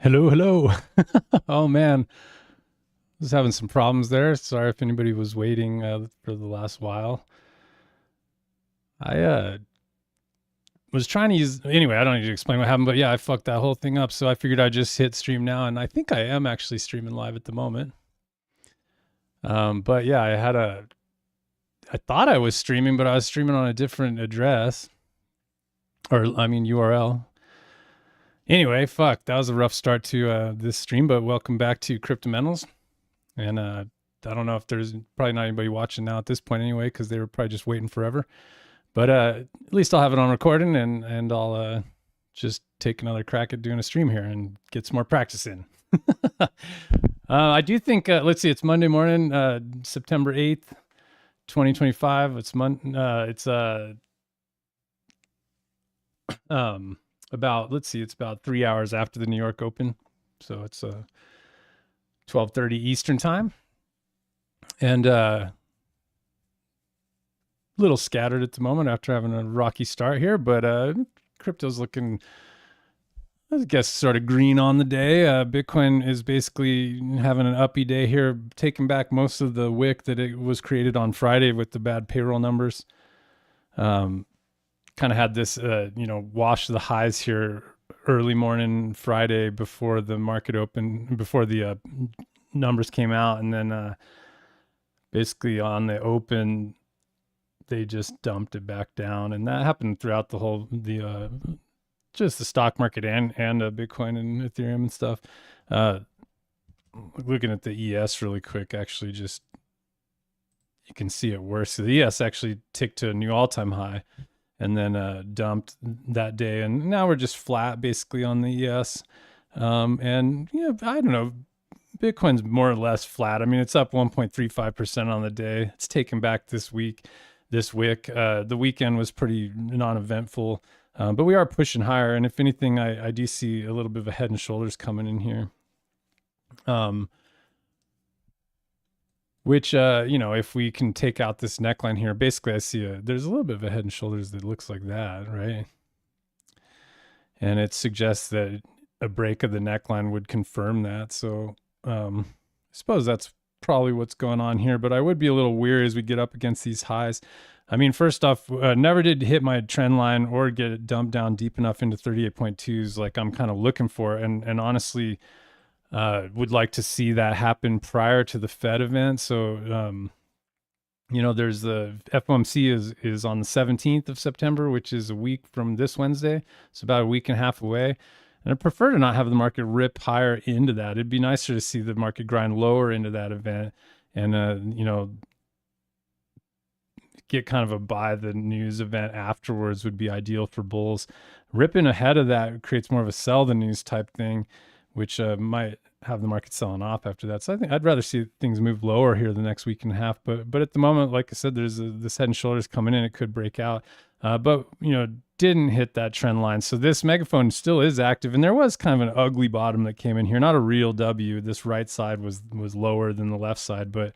Hello, hello. Oh man, was having some problems there. Sorry if anybody was waiting for the last while. I was trying to use anyway. I don't need to explain what happened, but yeah, I fucked that whole thing up. So I figured I'd just hit stream now, and I think I am actually streaming live at the moment. But yeah, I thought I was streaming, but I was streaming on a different address, or I mean URL. Anyway, fuck, that was a rough start to this stream, but welcome back to Cryptomentals. And I don't know if there's probably not anybody watching now at this point anyway, because they were probably just waiting forever. But at least I'll have it on recording, and I'll just take another crack at doing a stream here and get some more practice in. I do think, let's see, it's Monday morning, September 8th, 2025. It's about, let's see, it's about 3 hours after the New York Open. So it's 12:30 Eastern time. And little scattered at the moment after having a rocky start here, but crypto's looking, I guess, sort of green on the day. Bitcoin is basically having an uppy day here, taking back most of the wick that it was created on Friday with the bad payroll numbers. Kind of had this, wash the highs here early morning Friday before the market opened, before the numbers came out, and then basically on the open they just dumped it back down, and that happened throughout just the stock market and Bitcoin and Ethereum and stuff. Looking at the ES really quick, actually, just you can see it worse. So the ES actually ticked to a new all-time high and then dumped that day, and now we're just flat basically on the ES. And I don't know, Bitcoin's more or less flat. I mean, it's up 1.35% on the day. It's taken back this wick. The weekend was pretty non-eventful, but we are pushing higher. And if anything, I do see a little bit of a head and shoulders coming in here. Which, if we can take out this neckline here, basically I see there's a little bit of a head and shoulders that looks like that, right? And it suggests that a break of the neckline would confirm that. So I suppose that's probably what's going on here, but I would be a little weary as we get up against these highs. I mean, first off, never did hit my trend line or get it dumped down deep enough into 38.2s like I'm kind of looking for. And honestly, would like to see that happen prior to the Fed event. So, there's the FOMC is on the 17th of September, which is a week from this Wednesday. It's about a week and a half away. And I prefer to not have the market rip higher into that. It'd be nicer to see the market grind lower into that event and, get kind of a buy the news event afterwards would be ideal for bulls. Ripping ahead of that creates more of a sell the news type thing, which might have the market selling off after that. So I think I'd rather see things move lower here the next week and a half. But at the moment, like I said, there's this head and shoulders coming in. It could break out, but didn't hit that trend line. So this megaphone still is active, and there was kind of an ugly bottom that came in here. Not a real W. This right side was lower than the left side, but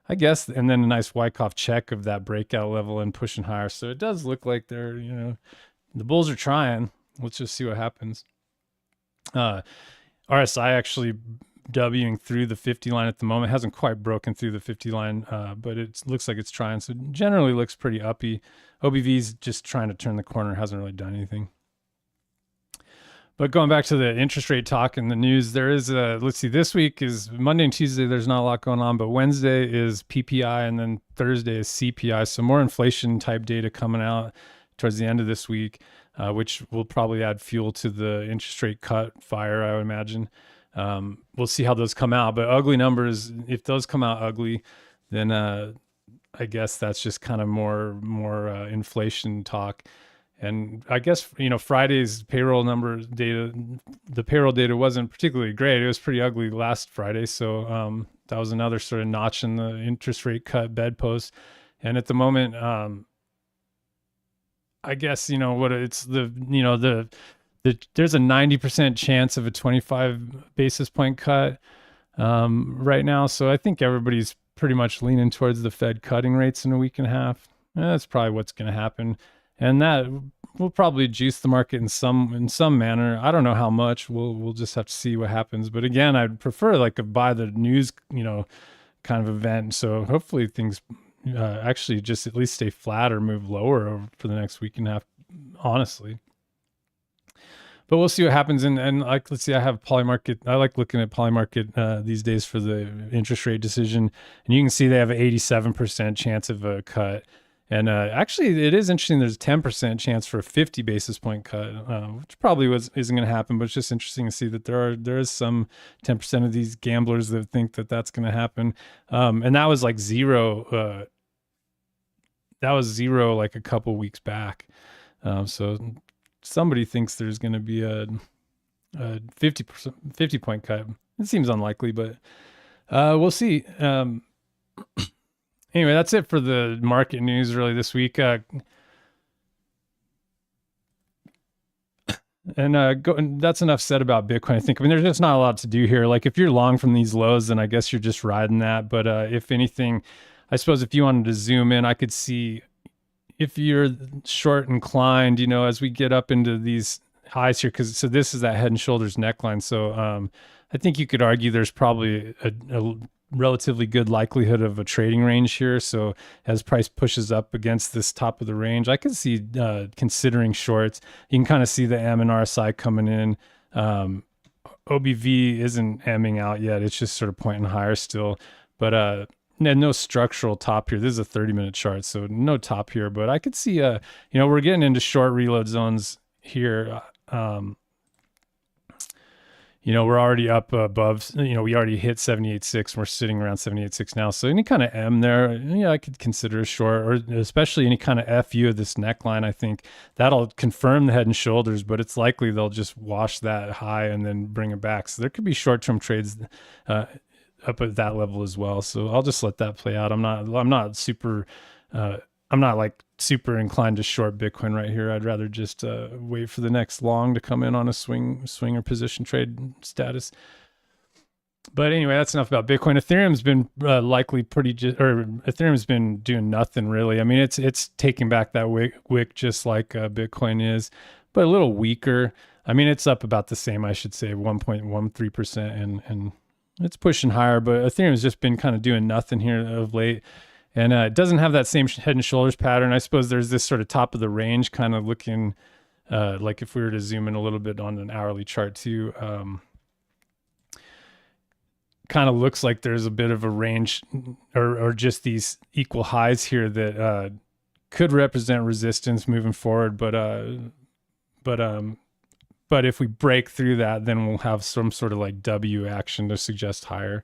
I guess, and then a nice Wyckoff check of that breakout level and pushing higher. So it does look like they're, the bulls are trying. Let's just see what happens. RSI actually Wing through the 50 line at the moment. It hasn't quite broken through the 50 line, but it looks like it's trying. So generally looks pretty uppy. OBV's just trying to turn the corner. Hasn't really done anything. But going back to the interest rate talk and the news, there is let's see, this week is Monday and Tuesday. There's not a lot going on, but Wednesday is PPI and then Thursday is CPI. So more inflation type data coming out towards the end of this week, which will probably add fuel to the interest rate cut fire, I would imagine. We'll see how those come out, but ugly numbers, if those come out ugly, then I guess that's just kind of more inflation talk. And I guess, Friday's payroll numbers data, the payroll data wasn't particularly great. It was pretty ugly last Friday. So that was another sort of notch in the interest rate cut bedpost. And at the moment, I guess, it's there's a 90% chance of a 25 basis point cut right now. So I think everybody's pretty much leaning towards the Fed cutting rates in a week and a half. That's probably what's going to happen. And that we'll probably juice the market in some manner. I don't know how much. We'll just have to see what happens. But again, I'd prefer like a buy the news, kind of event. So hopefully things actually just at least stay flat or move lower for the next week and a half, honestly. But we'll see what happens. And like, let's see, I have Polymarket. I like looking at Polymarket these days for the interest rate decision. And you can see they have an 87% chance of a cut. And actually, it is interesting. There's a 10% chance for a 50 basis point cut, which probably isn't going to happen. But it's just interesting to see that there is some 10% of these gamblers that think that that's going to happen. And that was like zero. That was zero like a couple weeks back. So somebody thinks there's going to be a 50 point cut. It seems unlikely, but we'll see. Anyway, that's it for the market news really this week. And that's enough said about Bitcoin. I think. I mean, there's just not a lot to do here. Like if you're long from these lows, then I guess you're just riding that. But if anything, I suppose if you wanted to zoom in, I could see if you're short inclined, as we get up into these highs here, so this is that head and shoulders neckline. So I think you could argue there's probably a relatively good likelihood of a trading range here. So as price pushes up against this top of the range, I could see considering shorts. You can kind of see the M and RSI coming in. OBV isn't Ming out yet. It's just sort of pointing higher still. But no structural top here. This is a 30-minute chart, so no top here. But I could see, we're getting into short reload zones here. We're already up above, we already hit 78.6. We're sitting around 78.6 now. So any kind of M there, I could consider a short, or especially any kind of FU of this neckline. I think that'll confirm the head and shoulders, but it's likely they'll just wash that high and then bring it back. So there could be short-term trades up at that level as well. So I'll just let that play out. I'm not super inclined to short Bitcoin right here. I'd rather just wait for the next long to come in on a swing or position trade status. But anyway, that's enough about Bitcoin. Ethereum's been likely Ethereum's been doing nothing really. I mean, it's taking back that wick just like Bitcoin is, but a little weaker. I mean, it's up about the same, I should say, 1.13%, and it's pushing higher. But Ethereum's just been kind of doing nothing here of late. And it doesn't have that same head and shoulders pattern. I suppose there's this sort of top of the range kind of looking like if we were to zoom in a little bit on an hourly chart too, kind of looks like there's a bit of a range or just these equal highs here that could represent resistance moving forward. But if we break through that, then we'll have some sort of like W action to suggest higher.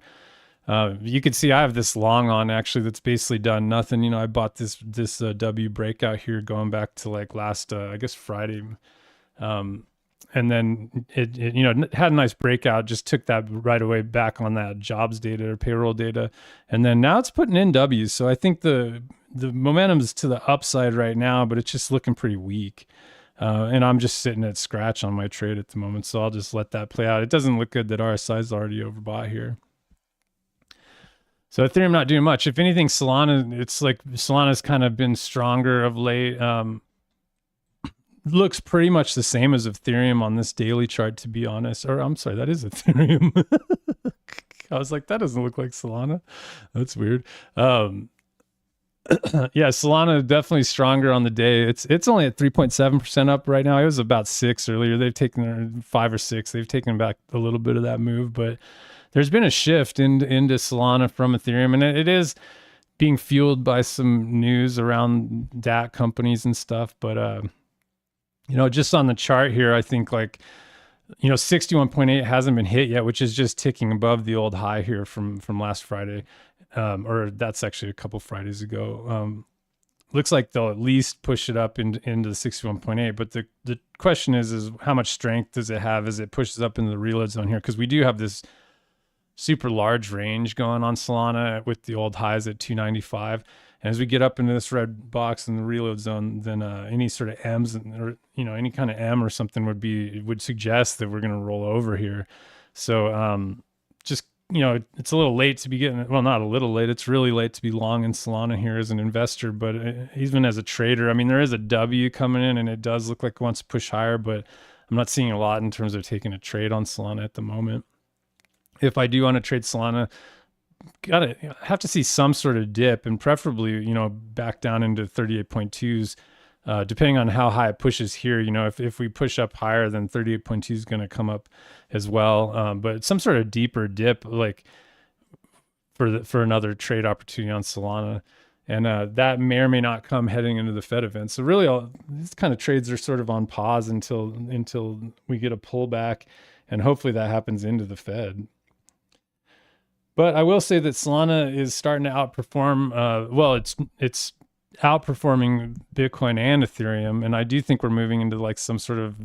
You can see I have this long on actually that's basically done nothing. I bought this W breakout here going back to like last I guess Friday, and then it had a nice breakout. Just took that right away back on that jobs data or payroll data, and then now it's putting in W's. So I think the momentum is to the upside right now, but it's just looking pretty weak. And I'm just sitting at scratch on my trade at the moment, so I'll just let that play out. It doesn't look good that RSI is already overbought here. So Ethereum not doing much. If anything, Solana's kind of been stronger of late. Looks pretty much the same as Ethereum on this daily chart, to be honest. Or I'm sorry, that is Ethereum. I was like, that doesn't look like Solana. That's weird. Yeah, Solana definitely stronger on the day. It's only at 3.7% up right now. It was about 6 earlier. They've taken 5 or 6. They've taken back a little bit of that move, but there's been a shift into Solana from Ethereum, and it is being fueled by some news around DAT companies and stuff. But just on the chart here, I think 61.8 hasn't been hit yet, which is just ticking above the old high here from last Friday, or that's actually a couple Fridays ago. Looks like they'll at least push it up into the 61.8. But the question is how much strength does it have as it pushes up into the reload zone here? Because we do have this super large range going on Solana with the old highs at 295. And as we get up into this red box in the reload zone, then any sort of M's or any kind of M or something would suggest that we're going to roll over here. So just it's a little late to be getting, well, not a little late, it's really late to be long in Solana here as an investor, but even as a trader, I mean, there is a W coming in and it does look like it wants to push higher, but I'm not seeing a lot in terms of taking a trade on Solana at the moment. If I do want to trade Solana, have to see some sort of dip, and preferably, back down into 38.2s, depending on how high it pushes here. If we push up higher, then 38.2 is going to come up as well. But some sort of deeper dip, like for another trade opportunity on Solana. And that may or may not come heading into the Fed event. So really, all these kind of trades are sort of on pause until we get a pullback, and hopefully that happens into the Fed. But I will say that Solana is starting to outperform. Well, it's outperforming Bitcoin and Ethereum, and I do think we're moving into like some sort of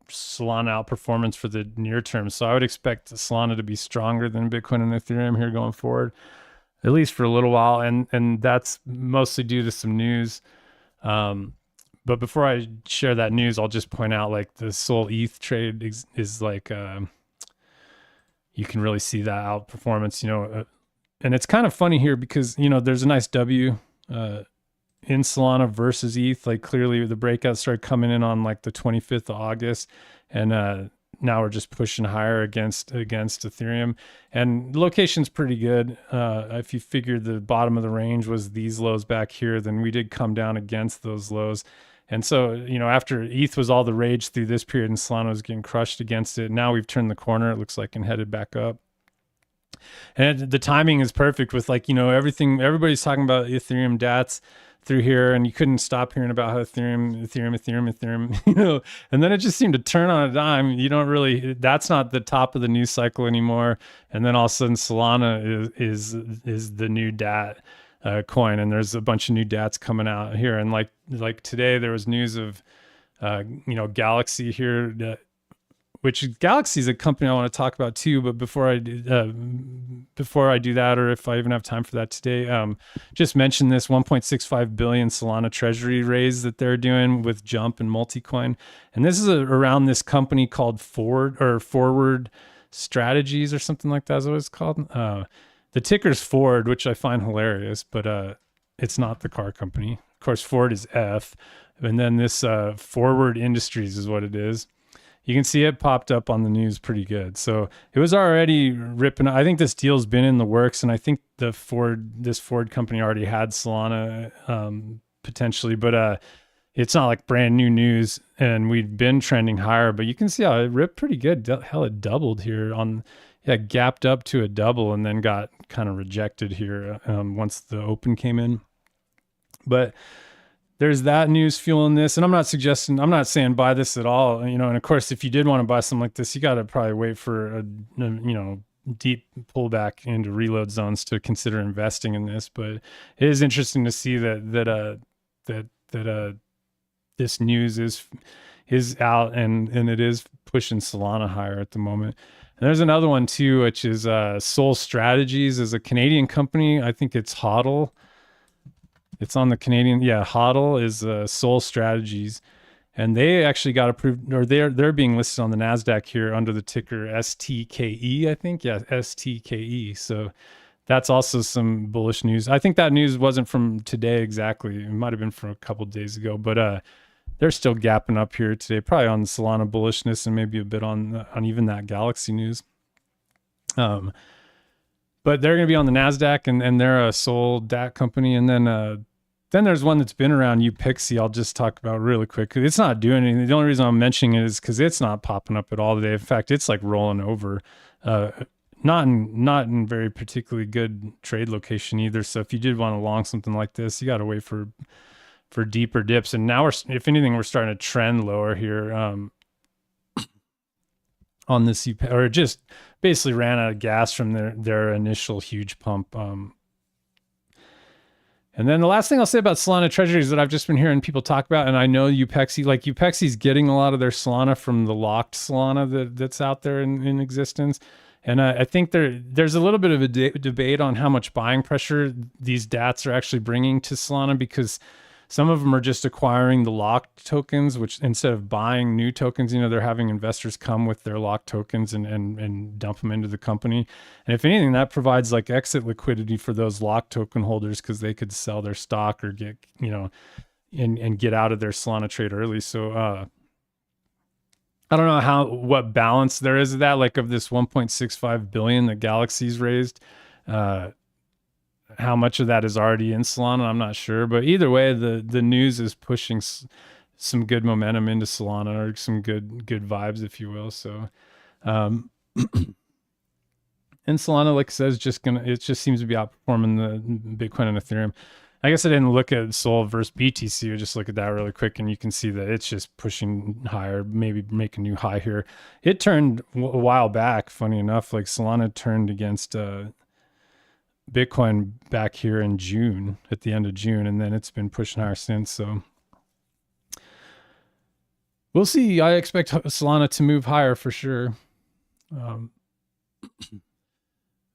Solana outperformance for the near term. So I would expect Solana to be stronger than Bitcoin and Ethereum here going forward, at least for a little while, and that's mostly due to some news. But before I share that news, I'll just point out like the Sol ETH trade is like you can really see that outperformance, and it's kind of funny here because there's a nice W in Solana versus ETH. Like clearly the breakout started coming in on like the 25th of August, and now we're just pushing higher against Ethereum, and location's pretty good. If you figure the bottom of the range was these lows back here, then we did come down against those lows. And so, after ETH was all the rage through this period and Solana was getting crushed against it, now we've turned the corner, it looks like, and headed back up. And the timing is perfect with everybody's talking about Ethereum DATs through here, and you couldn't stop hearing about how Ethereum, and then it just seemed to turn on a dime. That's not the top of the news cycle anymore. And then all of a sudden Solana is the new DAT coin, and there's a bunch of new DATs coming out here. And like today there was news of Galaxy here, which Galaxy is a company I want to talk about too. But before I do that, or if I even have time for that today, just mention this 1.65 billion Solana treasury raise that they're doing with Jump and Multicoin. And this is around this company called Forward Strategies or something like that is what it's called. The ticker's Ford, which I find hilarious, but it's not the car company. Of course, Ford is F. And then this Forward Industries is what it is. You can see it popped up on the news pretty good. So it was already ripping. I think this deal's been in the works, and I think this Ford company already had Solana potentially, but it's not like brand new news, and we'd been trending higher, but you can see how it ripped pretty good. Hell, it doubled here gapped up to a double and then got kind of rejected here once the open came in. But there's that news fueling this, and I'm not saying buy this at all, and of course, if you did want to buy something like this, you got to probably wait for a deep pullback into reload zones to consider investing in this. But it is interesting to see that this news is out and it is pushing Solana higher at the moment. And there's another one too, which is Sol Strategies is a Canadian company. I think it's HODL. It's on the Canadian, HODL is Sol Strategies, and they actually got approved, or they're being listed on the NASDAQ here under the ticker STKE, I think. Yeah, STKE. So that's also some bullish news. I think that news wasn't from today exactly. It might have been from a couple of days ago, but they're still gapping up here today, probably on the Solana bullishness and maybe a bit on even that Galaxy news. But they're going to be on the NASDAQ, and they're a Sol DAT company. And then there's one that's been around, Upexi. I'll just talk about really quick. It's not doing anything. The only reason I'm mentioning it is because it's not popping up at all today. In fact, it's like rolling over. Not in very particularly good trade location either. So if you did want to long something like this, you got to wait for deeper dips. And now if anything, we're starting to trend lower here. On this, or just basically ran out of gas from their initial huge pump. And then the last thing I'll say about Solana treasuries that I've just been hearing people talk about, and I know Upexi's getting a lot of their Solana from the locked Solana that's out there in existence. And I think there's a little bit of a debate on how much buying pressure these DATs are actually bringing to Solana, because Some of them are just acquiring the locked tokens, which instead of buying new tokens, they're having investors come with their locked tokens and dump them into the company. And if anything, that provides like exit liquidity for those locked token holders, because they could sell their stock or get, and get out of their Solana trade early. So I don't know what balance there is of that, like of this 1.65 billion that Galaxy's raised. How much of that is already in Solana, I'm not sure. But either way, the news is pushing some good momentum into Solana, or some good vibes, if you will. So, and Solana, like I said, it just seems to be outperforming the Bitcoin and Ethereum. I guess I didn't look at Sol versus BTC. I just look at that really quick, and you can see that it's just pushing higher, maybe make a new high here. It turned a while back, funny enough, like Solana turned against Bitcoin back here in June, at the end of June, and then it's been pushing higher since. So we'll see. I expect Solana to move higher for sure.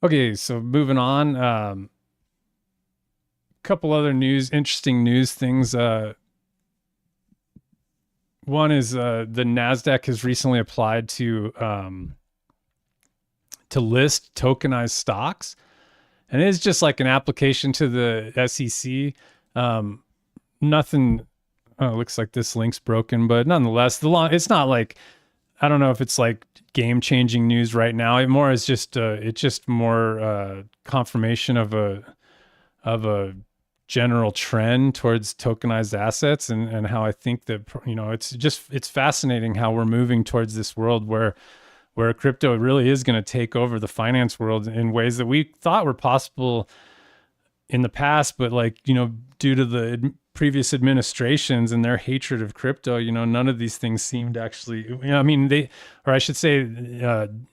Okay, so moving on. Couple other interesting news things. One is the NASDAQ has recently applied to list tokenized stocks, and it's just like an application to the SEC. Nothing. Oh, it looks like this link's broken, but nonetheless, it's not like, I don't know if it's like game-changing news right now. It more is just it's just more confirmation of a general trend towards tokenized assets, and how I think that, it's fascinating how we're moving towards this world where crypto really is going to take over the finance world in ways that we thought were possible in the past, but due to the previous administrations and their hatred of crypto, none of these things seemed actually,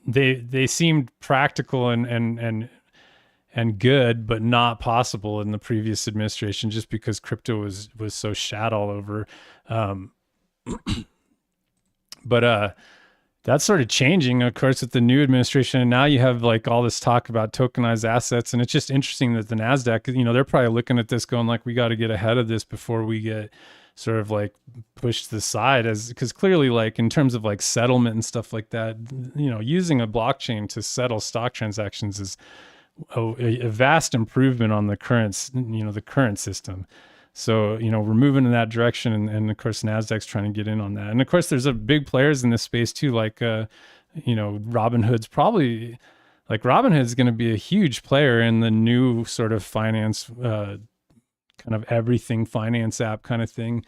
they seemed practical and good, but not possible in the previous administration, just because crypto was so shat all over. But that's sort of changing, of course, with the new administration. And now you have like all this talk about tokenized assets. And it's just interesting that the NASDAQ, they're probably looking at this going like, we got to get ahead of this before we get sort of like pushed to the side, because clearly, like in terms of like settlement and stuff like that, using a blockchain to settle stock transactions is a vast improvement on the current system. So, we're moving in that direction, and of course NASDAQ's trying to get in on that. And of course there's a big players in this space too, like Robinhood's going to be a huge player in the new sort of finance, kind of everything finance app kind of thing,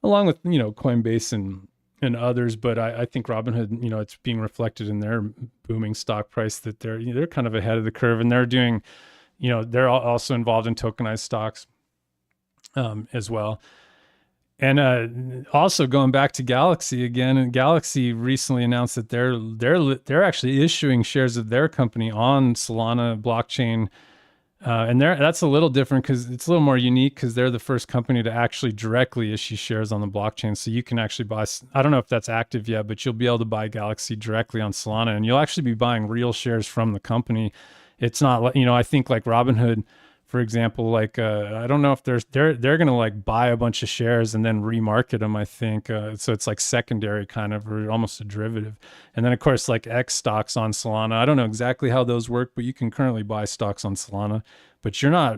along with Coinbase and others. But I think Robinhood, it's being reflected in their booming stock price that they're kind of ahead of the curve, and they're doing, they're also involved in tokenized stocks as well. And also going back to Galaxy again, and Galaxy recently announced that they're actually issuing shares of their company on Solana blockchain. And that's a little different, because it's a little more unique, because they're the first company to actually directly issue shares on the blockchain. So you can actually buy, I don't know if that's active yet, but you'll be able to buy Galaxy directly on Solana, and you'll actually be buying real shares from the company. It's not, I think like Robinhood, for example, like I don't know if they're going to like buy a bunch of shares and then remarket them, I think. So it's like secondary kind of, or almost a derivative. And then of course like X stocks on Solana. I don't know exactly how those work, but you can currently buy stocks on Solana, but I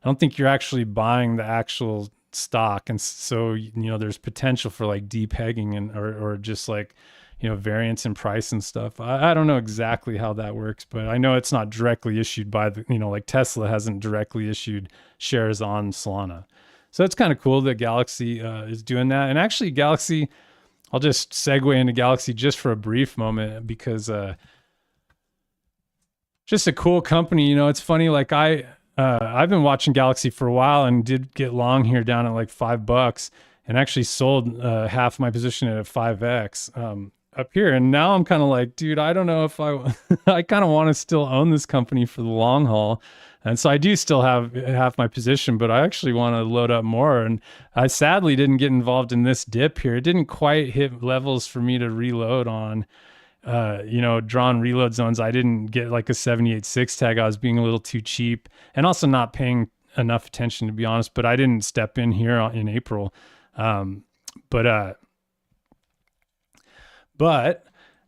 don't think you're actually buying the actual stock. And so, there's potential for like depegging or just like, variance in price and stuff. I don't know exactly how that works, but I know it's not directly issued by like Tesla hasn't directly issued shares on Solana. So it's kind of cool that Galaxy is doing that. And actually Galaxy, I'll just segue into Galaxy just for a brief moment, because just a cool company. It's funny, like I've been watching Galaxy for a while and did get long here down at like $5, and actually sold half my position at a 5x up here. And now I'm kind of like, dude, I don't know if I kind of want to still own this company for the long haul. And so I do still have half my position, but I actually want to load up more. And I sadly didn't get involved in this dip here. It didn't quite hit levels for me to reload on. Drawn reload zones. I didn't get like a 78.6 tag. I was being a little too cheap, and also not paying enough attention, to be honest, but I didn't step in here in April. But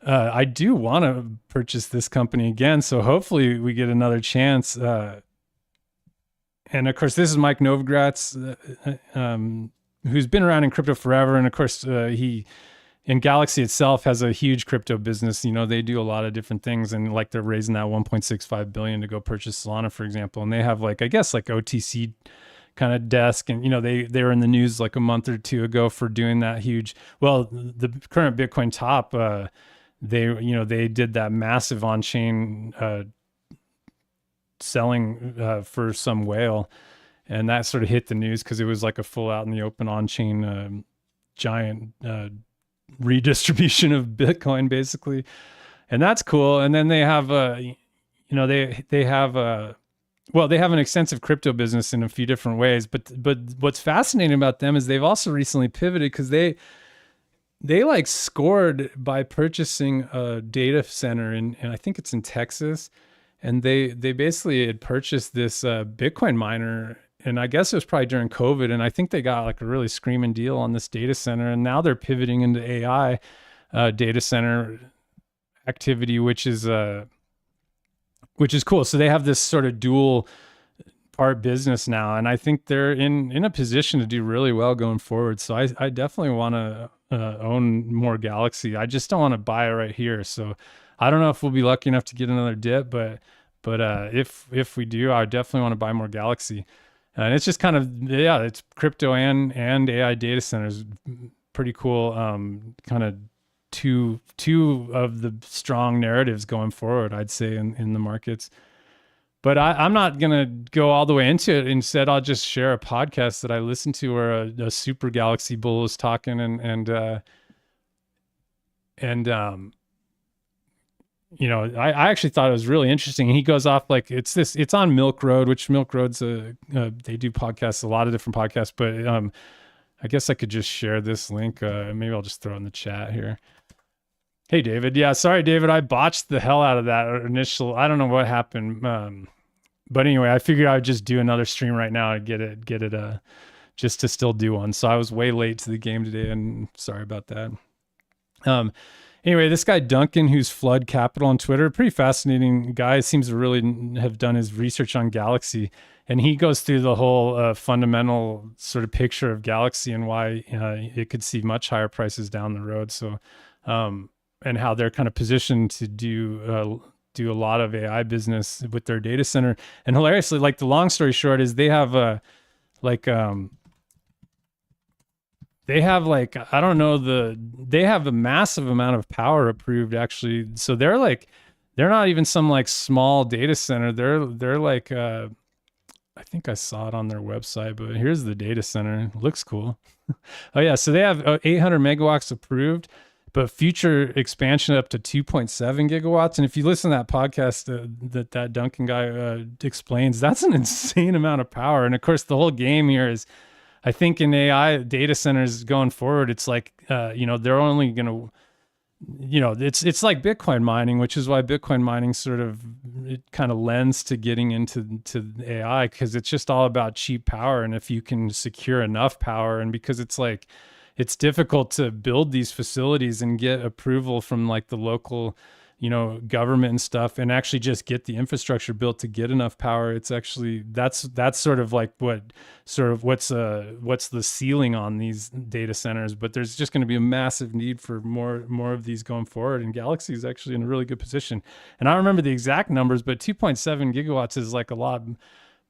I do want to purchase this company again. So hopefully we get another chance. And of course, this is Mike Novogratz, who's been around in crypto forever. And of course, he in Galaxy itself has a huge crypto business. You know, they do a lot of different things, and like they're raising that 1.65 billion to go purchase Solana, for example. And they have like, I guess like OTC kind of desk, and you know, they were in the news like a month or two ago for doing that huge. Well, the current Bitcoin top, they did that massive on-chain selling for some whale, and that sort of hit the news because it was like a full out in the open on-chain giant redistribution of Bitcoin, basically. And that's cool. And then they have they have an extensive crypto business in a few different ways, but what's fascinating about them is they've also recently pivoted, because they like scored by purchasing a data center and I think it's in Texas, and they basically had purchased this Bitcoin miner, and I guess it was probably during COVID, and I think they got like a really screaming deal on this data center, and now they're pivoting into AI data center activity, which is cool. So they have this sort of dual part business now, and I think they're in a position to do really well going forward. So I definitely want to own more Galaxy. I just don't want to buy it right here. So I don't know if we'll be lucky enough to get another dip, but if we do, I definitely want to buy more Galaxy. And it's just kind of, yeah, it's crypto and AI data centers. Pretty cool. Kind of two of the strong narratives going forward, I'd say, in the markets. But I'm not going to go all the way into it. Instead, I'll just share a podcast that I listened to where a super Galaxy bull was talking, and you know, I actually thought it was really interesting. He goes off like it's on Milk Road, which Milk Road's they do podcasts, a lot of different podcasts, but I guess I could just share this link. Maybe I'll just throw it in the chat here. Hey, David. Yeah, sorry, David. I botched the hell out of that initial. I don't know what happened. But anyway, I figured I would just do another stream right now and get it just to still do one. So I was way late to the game today, and sorry about that. Anyway, this guy Duncan, who's Flood Capital on Twitter, pretty fascinating guy, seems to really have done his research on Galaxy. And he goes through the whole fundamental sort of picture of Galaxy and why it could see much higher prices down the road. So, and how they're kind of positioned to do a lot of AI business with their data center. And hilariously, like the long story short is they have I don't know, they have a massive amount of power approved, actually. So they're not even some like small data center. They're like I think I saw it on their website, but here's the data center. It looks cool. Oh yeah, so they have 800 megawatts approved, but future expansion up to 2.7 gigawatts. And if you listen to that podcast that Duncan guy explains, that's an insane amount of power. And of course, the whole game here is, I think in AI data centers going forward, it's like, they're only going to, it's like Bitcoin mining, which is why Bitcoin mining sort of, it kind of lends to getting into AI, because it's just all about cheap power. And if you can secure enough power, and because it's like, it's difficult to build these facilities and get approval from like the local, government and stuff, and actually just get the infrastructure built to get enough power. It's actually, that's sort of like what's the ceiling on these data centers. But there's just going to be a massive need for more of these going forward. And Galaxy is actually in a really good position. And I don't remember the exact numbers, but 2.7 gigawatts is like a lot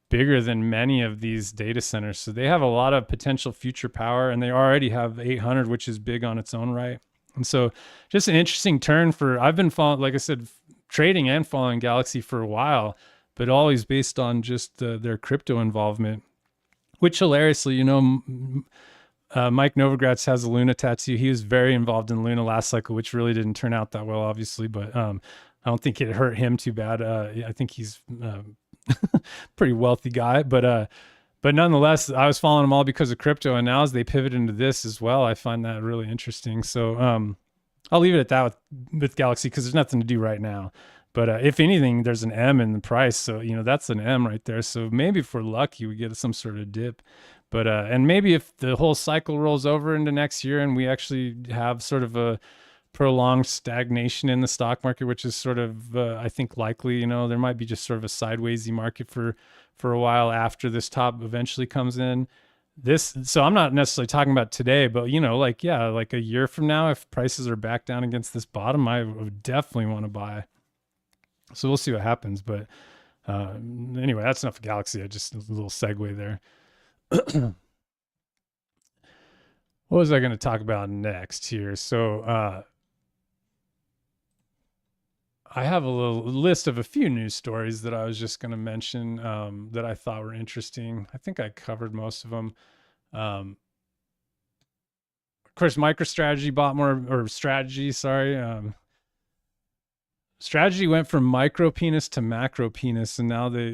bigger than many of these data centers. So they have a lot of potential future power, and they already have 800, which is big on its own right. And so just an interesting turn I've been following, like I said, trading and following Galaxy for a while, but always based on just their crypto involvement, which hilariously, Mike Novogratz has a Luna tattoo. He was very involved in Luna last cycle, which really didn't turn out that well, obviously, but I don't think it hurt him too bad. I think he's pretty wealthy guy, but nonetheless, I was following them all because of crypto, and now as they pivot into this as well, I find that really interesting. So I'll leave it at that with Galaxy, because there's nothing to do right now. But if anything, there's an M in the price, so that's an M right there. So maybe if we're lucky, we get some sort of dip. But and maybe if the whole cycle rolls over into next year and we actually have sort of a prolonged stagnation in the stock market, which is sort of I think likely. There might be just sort of a sidewaysy market for a while after this top eventually comes in. So I'm not necessarily talking about today, but like a year from now, if prices are back down against this bottom, I would definitely want to buy. So we'll see what happens. But anyway, that's enough of Galaxy. Just a little segue there. What was I going to talk about next here? So I have a little list of a few news stories that I was just going to mention that I thought were interesting. I think I covered most of them. Of course, MicroStrategy bought more, or Strategy, sorry. Strategy went from micro penis to macro penis, and now they,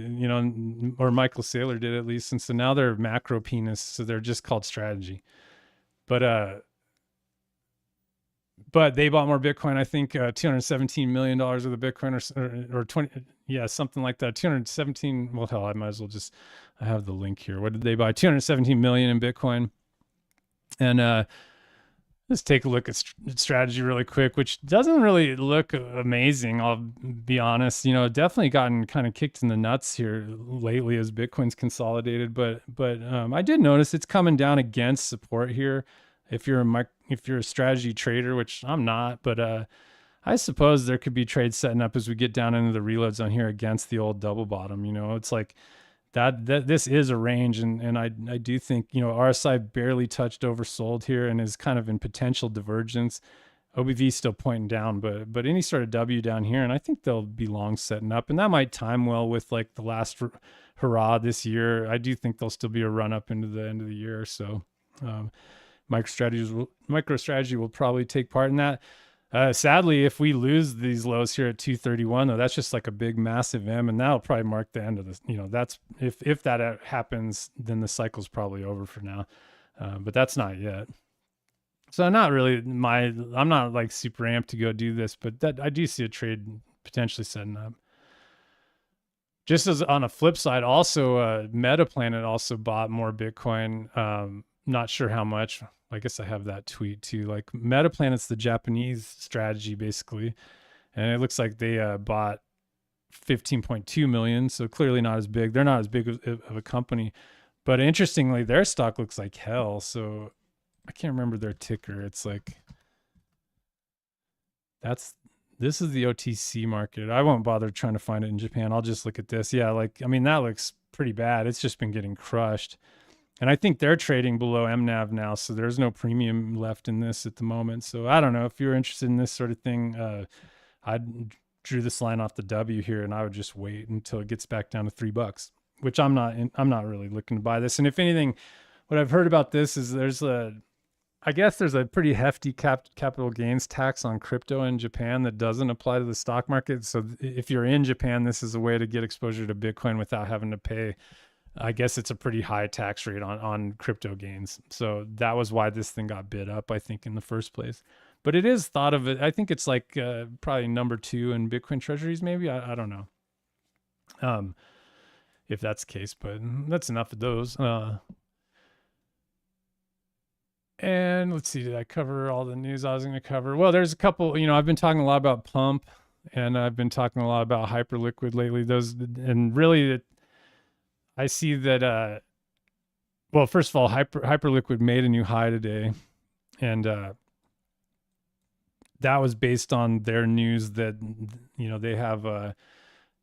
or Michael Saylor did at least, and so now they're macro penis, so they're just called Strategy. But they bought more Bitcoin. I think $217 million of the Bitcoin, or 20, something like that. 217. Well, hell, I might as well I have the link here. What did they buy? 217 million in Bitcoin, and let's take a look at Strategy really quick, which doesn't really look amazing. I'll be honest. Definitely gotten kind of kicked in the nuts here lately as Bitcoin's consolidated. But I did notice it's coming down against support here. If you're a strategy trader, which I'm not, but I suppose there could be trades setting up as we get down into the reload zone here against the old double bottom. It's like that this is a range, and I do think RSI barely touched oversold here and is kind of in potential divergence. OBV still pointing down, but any sort of W down here, and I think they'll be long setting up, and that might time well with like the last hurrah this year. I do think there'll still be a run up into the end of the year, so MicroStrategy will probably take part in that. Sadly, if we lose these lows here at 231, though, that's just like a big, massive M, and that'll probably mark the end of this. That's if that happens, then the cycle's probably over for now. But that's not yet. So I'm not like super amped to go do this, but that I do see a trade potentially setting up. Just as on a flip side, also MetaPlanet also bought more Bitcoin. Not sure how much. I guess I have that tweet too. Like MetaPlanet's the Japanese strategy basically, and it looks like they bought 15.2 million. So clearly not as big. They're not as big of a company, but interestingly, their stock looks like hell. So I can't remember their ticker. It's like this is the OTC market. I won't bother trying to find it in Japan. I'll just look at this. Yeah, that looks pretty bad. It's just been getting crushed. And I think they're trading below MNAV now, so there's no premium left in this at the moment. So I don't know if you're interested in this sort of thing. I drew this line off the W here, and I would just wait until it gets back down to $3, which I'm not really looking to buy this. And if anything, what I've heard about this is I guess there's a pretty hefty capital gains tax on crypto in Japan that doesn't apply to the stock market. So if you're in Japan, this is a way to get exposure to Bitcoin without having to pay. I guess it's a pretty high tax rate on crypto gains. So that was why this thing got bid up, I think, in the first place. But it is thought of it. I think it's like probably number 2 in Bitcoin treasuries, maybe. I don't know if that's the case, but that's enough of those. And let's see, did I cover all the news I was going to cover? Well, there's a couple, I've been talking a lot about Pump, and I've been talking a lot about Hyperliquid lately. And really, I see that, well, first of all, Hyperliquid made a new high today, and that was based on their news that, they have a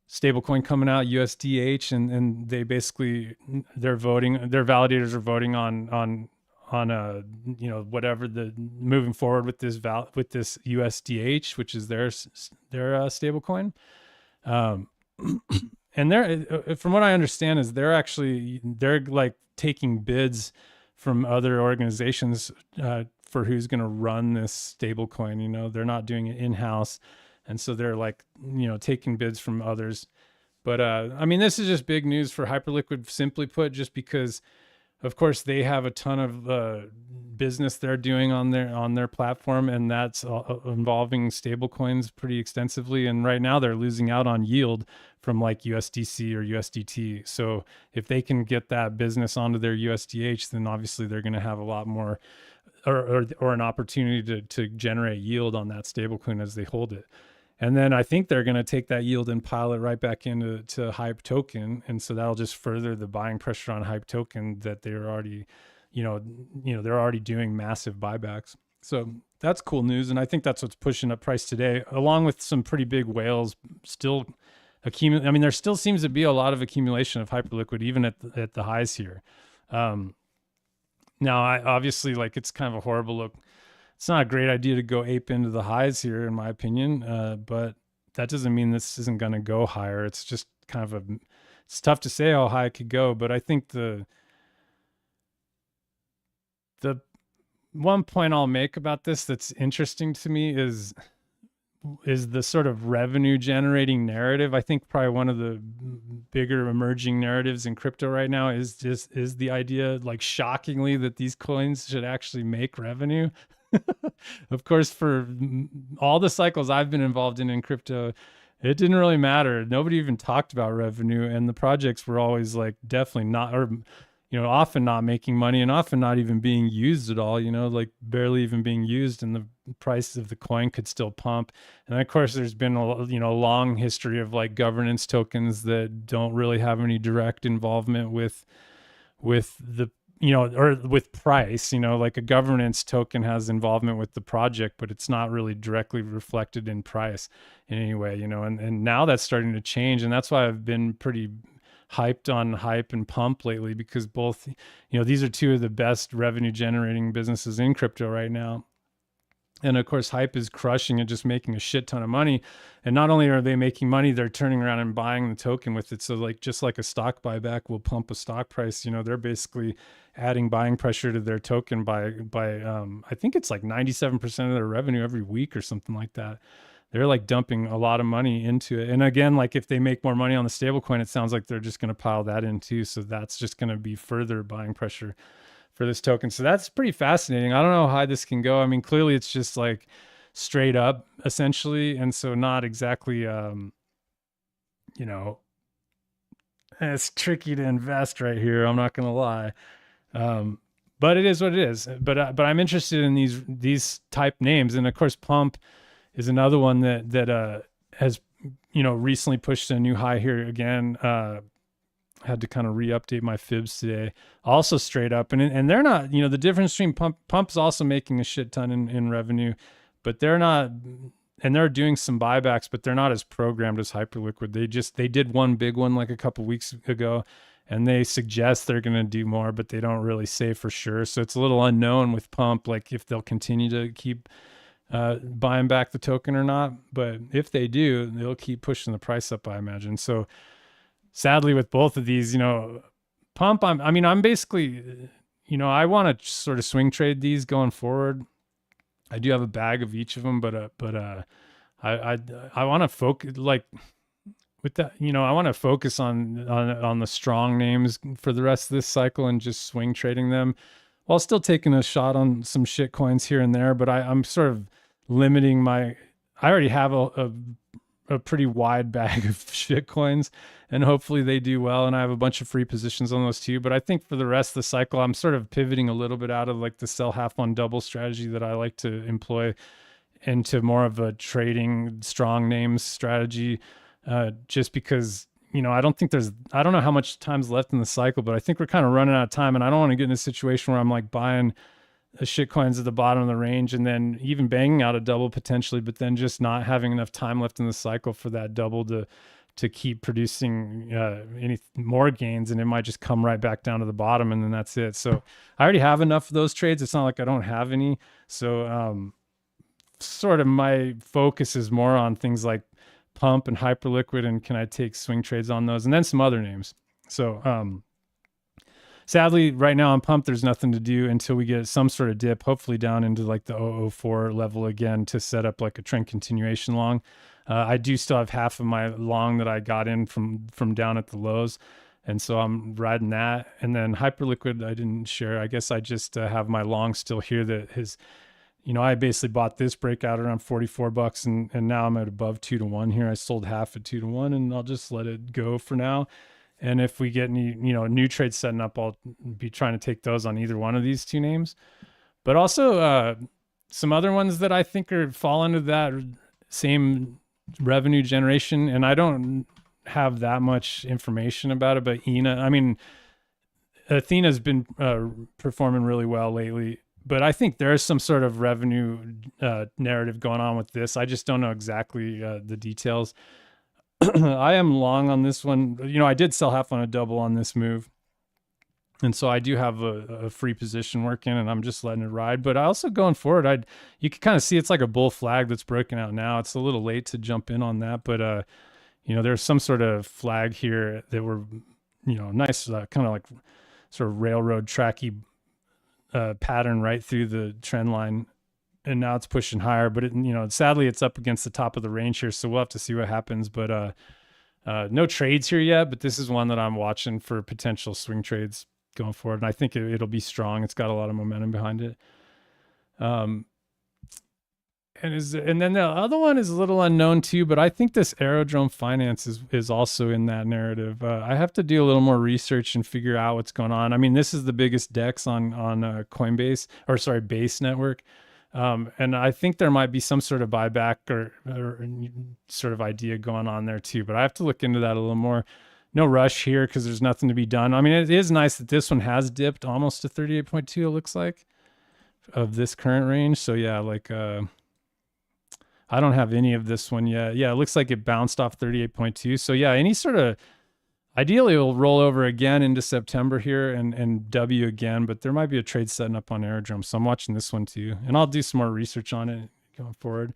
stablecoin coming out, USDH, and they basically, their validators are voting on whatever the moving forward with this USDH, which is their stablecoin. And they're, from what I understand, is they're like taking bids from other organizations for who's going to run this stablecoin. They're not doing it in-house, and so they're like taking bids from others. But this is just big news for Hyperliquid, simply put, just because of course, they have a ton of business they're doing on their platform, and that's involving stable coins pretty extensively. And right now, they're losing out on yield from like USDC or USDT. So if they can get that business onto their USDH, then obviously they're going to have a lot more, or an opportunity to generate yield on that stablecoin as they hold it. And then I think they're going to take that yield and pile it right back into Hype token, and so that'll just further the buying pressure on Hype token that they're already, they're already doing massive buybacks. So that's cool news, and I think that's what's pushing up price today, along with some pretty big whales still accumulate. I mean, there still seems to be a lot of accumulation of Hyperliquid even at the highs here. Now, I obviously, like, it's kind of a horrible look. It's not a great idea to go ape into the highs here, in my opinion, but that doesn't mean this isn't going to go higher. It's just kind of it's tough to say how high it could go, but I think the one point I'll make about this that's interesting to me is the sort of revenue generating narrative. I think probably one of the bigger emerging narratives in crypto right now is the idea, like, shockingly, that these coins should actually make revenue. Of course, for all the cycles I've been involved in crypto, it didn't really matter. Nobody even talked about revenue, and the projects were always like definitely not, or often not making money, and often not even being used at all, like barely even being used, and the price of the coin could still pump. And of course, there's been a long history of like governance tokens that don't really have any direct involvement with the or with price. Like a governance token has involvement with the project, but it's not really directly reflected in price in any way, and now that's starting to change. And that's why I've been pretty hyped on Hype and Pump lately, because both, these are two of the best revenue generating businesses in crypto right now. And of course, Hype is crushing it, just making a shit ton of money. And not only are they making money, they're turning around and buying the token with it. So like, just like a stock buyback will pump a stock price, they're basically adding buying pressure to their token by I think it's like 97% of their revenue every week or something like that. They're like dumping a lot of money into it. And again, like, if they make more money on the stablecoin, it sounds like they're just going to pile that in too. So that's just going to be further buying pressure for this token. So that's pretty fascinating. I don't know how high this can go. I mean, clearly it's just like straight up essentially. And so not exactly, it's tricky to invest right here. I'm not going to lie. But it is what it is. But I'm interested in these type names. And of course, Pump is another one that has, recently pushed a new high here again. Had to kind of re-update my fibs today. Also straight up, and they're not, the difference between Pump's also making a shit ton in revenue, but they're not, and they're doing some buybacks, but they're not as programmed as Hyperliquid. They did one big one like a couple weeks ago, and they suggest they're going to do more, but they don't really say for sure. So it's a little unknown with Pump, like if they'll continue to keep buying back the token or not. But if they do, they'll keep pushing the price up, I imagine. So sadly, with both of these, Pump, I'm basically, I want to sort of swing trade these going forward. I do have a bag of each of them, but I want to focus, like, with that, I want to focus on the strong names for the rest of this cycle and just swing trading them, while still taking a shot on some shit coins here and there. But I'm sort of limiting I already have a pretty wide bag of shit coins, and hopefully they do well. And I have a bunch of free positions on those too. But I think for the rest of the cycle, I'm sort of pivoting a little bit out of like the sell half on double strategy that I like to employ into more of a trading strong names strategy. Just because, I don't know how much time's left in the cycle, but I think we're kind of running out of time, and I don't want to get in a situation where I'm like buying shit coins at the bottom of the range and then even banging out a double potentially, but then just not having enough time left in the cycle for that double to keep producing any more gains, and it might just come right back down to the bottom, and then that's it. So I already have enough of those trades. It's not like I don't have any. So sort of my focus is more on things like Pump and Hyperliquid, and can I take swing trades on those, and then some other names. So sadly, right now on Pump, there's nothing to do until we get some sort of dip, hopefully down into like the 004 level again, to set up like a trend continuation long. I do still have half of my long that I got in from down at the lows. And so I'm riding that. And then Hyperliquid, I didn't share. I guess I just have my long still here that his, I basically bought this breakout around 44 bucks and now I'm at above 2 to 1 here. I sold half at 2 to 1 and I'll just let it go for now. And if we get any, new trades setting up, I'll be trying to take those on either one of these two names. But also some other ones that I think fall into that same revenue generation. And I don't have that much information about it, but Athena's been performing really well lately, but I think there's some sort of revenue narrative going on with this. I just don't know exactly the details. I am long on this one. I did sell half on a double on this move. And so I do have a free position working and I'm just letting it ride. But also going forward, you can kind of see it's like a bull flag that's broken out now. It's a little late to jump in on that, but there's some sort of flag here that were, nice, kind of like sort of railroad tracky pattern right through the trend line. And now it's pushing higher, but sadly it's up against the top of the range here. So we'll have to see what happens, but no trades here yet, but this is one that I'm watching for potential swing trades going forward. And I think it'll be strong. It's got a lot of momentum behind it. And then the other one is a little unknown too, but I think this Aerodrome Finance is also in that narrative. I have to do a little more research and figure out what's going on. I mean, this is the biggest DEX on Coinbase, Base Network. And I think there might be some sort of buyback or sort of idea going on there too, but I have to look into that a little more. No rush here because there's nothing to be done. I mean, it is nice that this one has dipped almost to 38.2, it looks like, of this current range. So yeah, I don't have any of this one yet. Yeah, it looks like it bounced off 38.2. So yeah, any sort of, ideally it'll roll over again into September here and W again, but there might be a trade setting up on Aerodrome. So I'm watching this one too. And I'll do some more research on it going forward.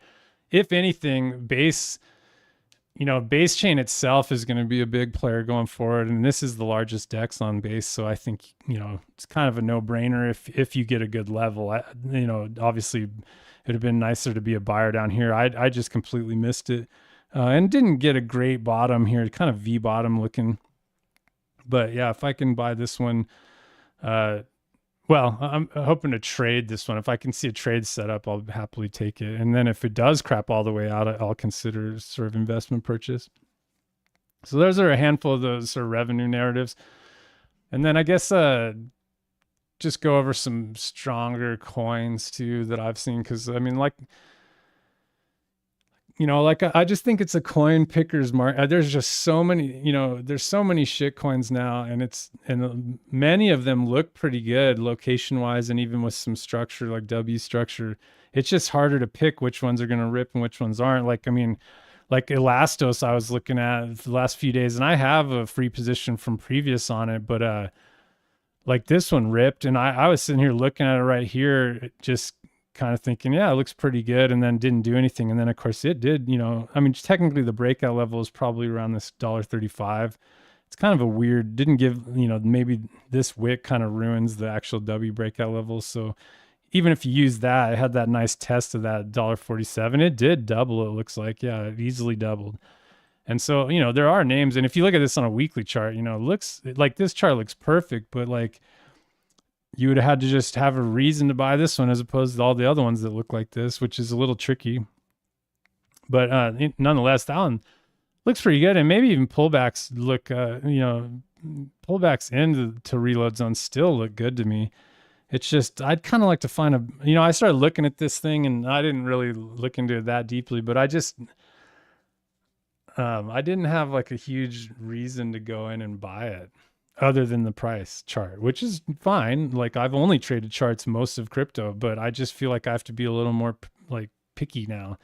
If anything, Base chain itself is going to be a big player going forward. And this is the largest DEX on Base. So I think, it's kind of a no-brainer if you get a good level. Obviously it'd have been nicer to be a buyer down here. I just completely missed it and didn't get a great bottom here, kind of V bottom looking. But yeah, if I can buy this one, I'm hoping to trade this one. If I can see a trade set up, I'll happily take it. And then if it does crap all the way out, I'll consider sort of investment purchase. So those are a handful of those sort of revenue narratives. And then I guess just go over some stronger coins too that I've seen. Cause I mean, I just think it's a coin picker's market. There's just so many, there's so many shit coins now, and many of them look pretty good location wise, and even with some structure like W structure, it's just harder to pick which ones are going to rip and which ones aren't. Like Elastos, I was looking at for the last few days, and I have a free position from previous on it, but this one ripped, and I was sitting here looking at it right here, just kind of thinking, yeah, it looks pretty good, and then didn't do anything. And then of course it did, technically the breakout level is probably around this $1.35. It's kind of a weird, didn't give, maybe this wick kind of ruins the actual W breakout level. So even if you use that, it had that nice test of that $1.47. It did double, it looks like. Yeah, it easily doubled. And so, there are names. And if you look at this on a weekly chart, it looks like this chart looks perfect, but you would have had to just have a reason to buy this one as opposed to all the other ones that look like this, which is a little tricky. But nonetheless, that one looks pretty good. And maybe even pullbacks look, pullbacks into reload zones still look good to me. It's just, I'd kind of like to find I started looking at this thing and I didn't really look into it that deeply, but I didn't have a huge reason to go in and buy it, other than the price chart, which is fine. I've only traded charts most of crypto, but I just feel like I have to be a little more picky now.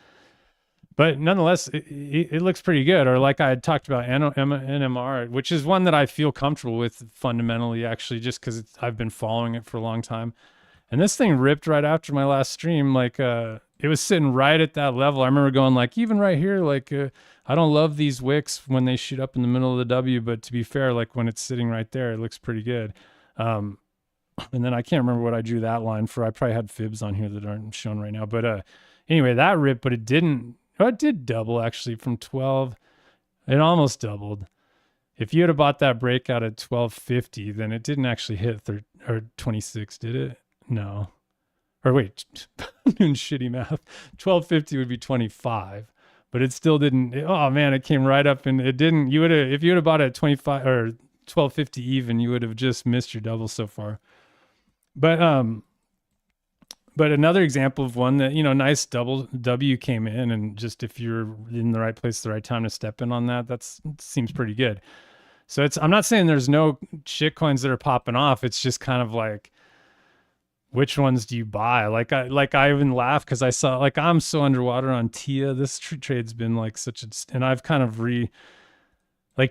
But nonetheless, it looks pretty good. Or like I had talked about NMR, which is one that I feel comfortable with fundamentally, actually, just because I've been following it for a long time. And this thing ripped right after my last stream. It was sitting right at that level. I remember going even right here, I don't love these wicks when they shoot up in the middle of the W, but to be fair, when it's sitting right there, it looks pretty good. And then I can't remember what I drew that line for. I probably had fibs on here that aren't shown right now. But anyway, that ripped, but it didn't. Oh, it did double actually from 12. It almost doubled. If you had bought that breakout at 1250, then it didn't actually hit or 26, did it? No. Or wait, I'm doing shitty math. 1250 would be 25, but it still didn't. Oh man, it came right up and it didn't. You would have, if you would have bought it at 25 or 1250 even, you would have just missed your double so far. But another example of one that, nice double W came in, and just if you're in the right place at the right time to step in on that seems pretty good. So I'm not saying there's no shit coins that are popping off. It's just kind of like, which ones do you buy? I even laugh because I saw, like, I'm so underwater on TIA. This trade's been like and I've kind of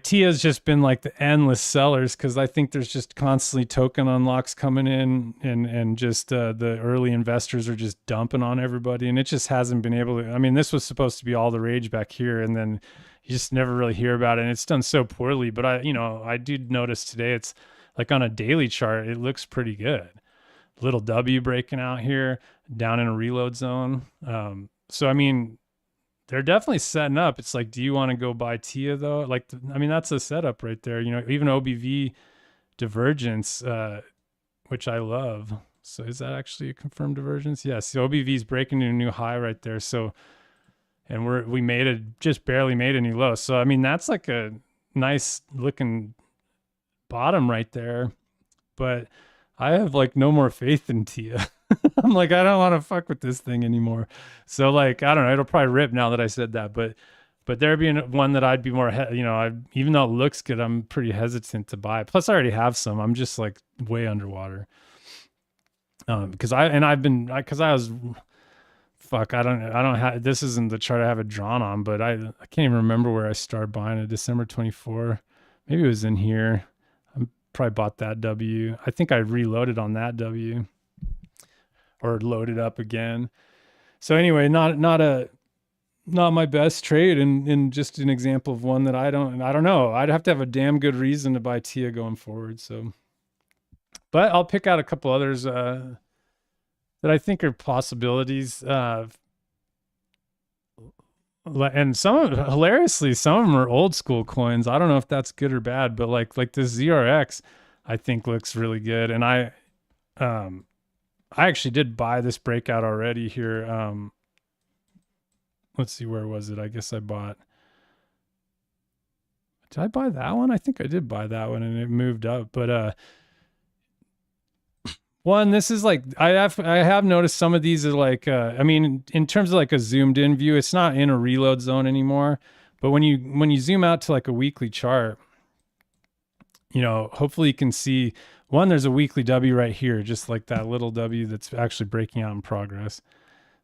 TIA's just been like the endless sellers because I think there's just constantly token unlocks coming in, and just the early investors are just dumping on everybody, and it just hasn't been able to. I mean, this was supposed to be all the rage back here, and then you just never really hear about it, and it's done so poorly. But I did notice today, it's like on a daily chart, it looks pretty good. Little W breaking out here, down in a reload zone. So I mean, they're definitely setting up. It's like, do you want to go buy TIA though? That's a setup right there. Even OBV divergence, which I love. So is that actually a confirmed divergence? Yes. So OBV is breaking a new high right there. So, and we just barely made a new low. So, I mean, that's like a nice looking bottom right there, but I have like no more faith in TIA. I'm like, I don't want to fuck with this thing anymore. So like, I don't know, it'll probably rip now that I said that, but there being one that I'd be more, even though it looks good, I'm pretty hesitant to buy. Plus I already have some. I'm just like way underwater. Because I don't have, this isn't the chart I have it drawn on, but I can't even remember where I started buying it. December 24. Maybe it was in here. I probably bought that W. I think I reloaded on that W. Or load it up again. So anyway, not my best trade, and just an example of one that I don't know. I'd have to have a damn good reason to buy TIA going forward. So, but I'll pick out a couple others that I think are possibilities. And hilariously, some of them are old school coins. I don't know if that's good or bad, but like this ZRX, I think looks really good, and I actually did buy this breakout already here. Let's see, where was it? I guess I bought. Did I buy that one? I think I did buy that one, and it moved up. But this is like, I have noticed some of these are like, in terms of like a zoomed in view, it's not in a reload zone anymore. But when you zoom out to like a weekly chart, hopefully you can see. One, there's a weekly W right here, just like that little W that's actually breaking out in progress.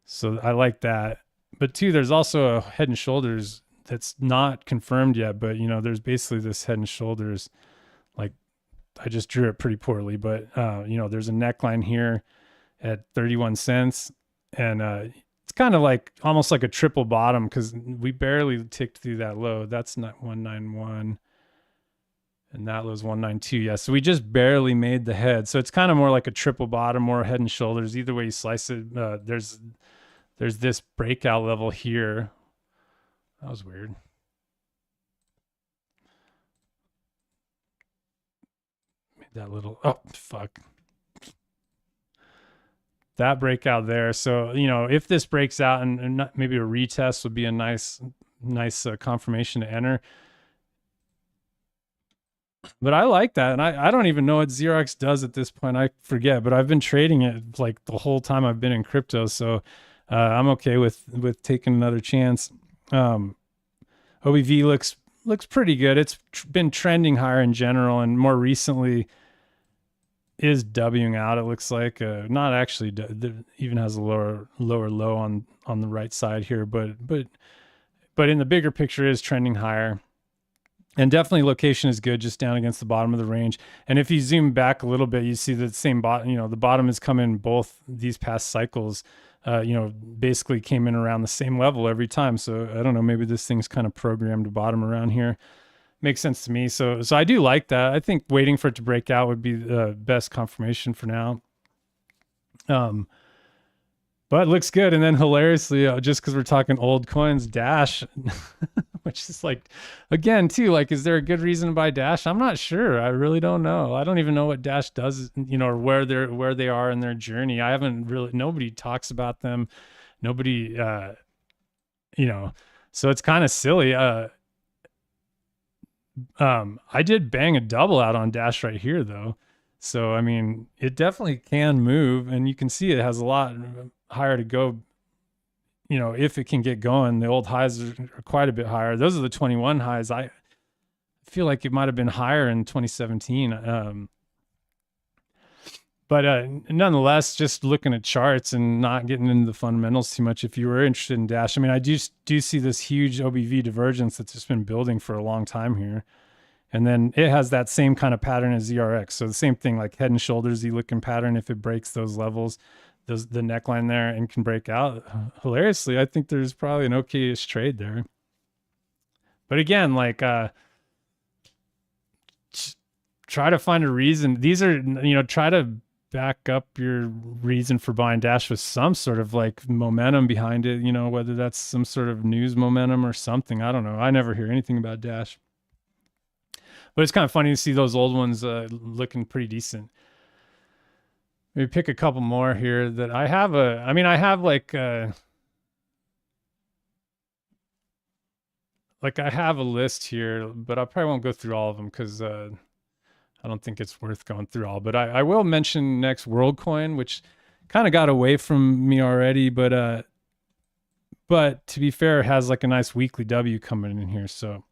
So I like that. But two, there's also a head and shoulders that's not confirmed yet, but there's basically this head and shoulders, like I just drew it pretty poorly, but there's a neckline here at 31 cents. And it's kind of like almost like a triple bottom because we barely ticked through that low. That's not 191. And that was 192. Yeah. So we just barely made the head. So it's kind of more like a triple bottom, more head and shoulders. Either way you slice it, there's this breakout level here. That was weird. Made that little, oh, fuck. That breakout there. So, if this breaks out and maybe a retest would be a nice confirmation to enter. But I like that, and I don't even know what ZRX does at this point. I forget, but I've been trading it like the whole time I've been in crypto, so I'm okay with taking another chance. OBV looks pretty good. It's been trending higher in general, and more recently is Wing out. It looks like not actually even has a lower low on the right side here, but in the bigger picture is trending higher. And definitely location is good, just down against the bottom of the range. And if you zoom back a little bit, you see the same bottom, the bottom has come in both these past cycles, basically came in around the same level every time. So I don't know, maybe this thing's kind of programmed to bottom around here. Makes sense to me. So I do like that. I think waiting for it to break out would be the best confirmation for now. But it looks good. And then hilariously, just because we're talking old coins, Dash which is like, again, too, like, is there a good reason to buy Dash? I'm not sure. I really don't know. I don't even know what Dash does, or where they are in their journey. I haven't really, nobody talks about them. Nobody, so it's kind of silly. I did bang a double out on Dash right here though. So, I mean, it definitely can move, and you can see it has a lot higher to go. If it can get going. The old highs are quite a bit higher. Those are the 21 highs. I feel like it might have been higher in 2017. But nonetheless, just looking at charts and not getting into the fundamentals too much. If you were interested in Dash, I mean, I do see this huge OBV divergence that's just been building for a long time here. And then it has that same kind of pattern as ZRX. So the same thing, like head and shoulders, looking pattern. If it breaks those levels, the neckline there, and can break out, hilariously, I think there's probably an okay-ish trade there. But again, like, try to find a reason. These are, try to back up your reason for buying Dash with some sort of like momentum behind it, whether that's some sort of news momentum or something. I don't know. I never hear anything about Dash. But it's kind of funny to see those old ones looking pretty decent. Maybe pick a couple more here that I have I have like I have a list here, but I probably won't go through all of them because I don't think it's worth going through all. But I will mention next WorldCoin, which kind of got away from me already, but to be fair, it has like a nice weekly W coming in here. So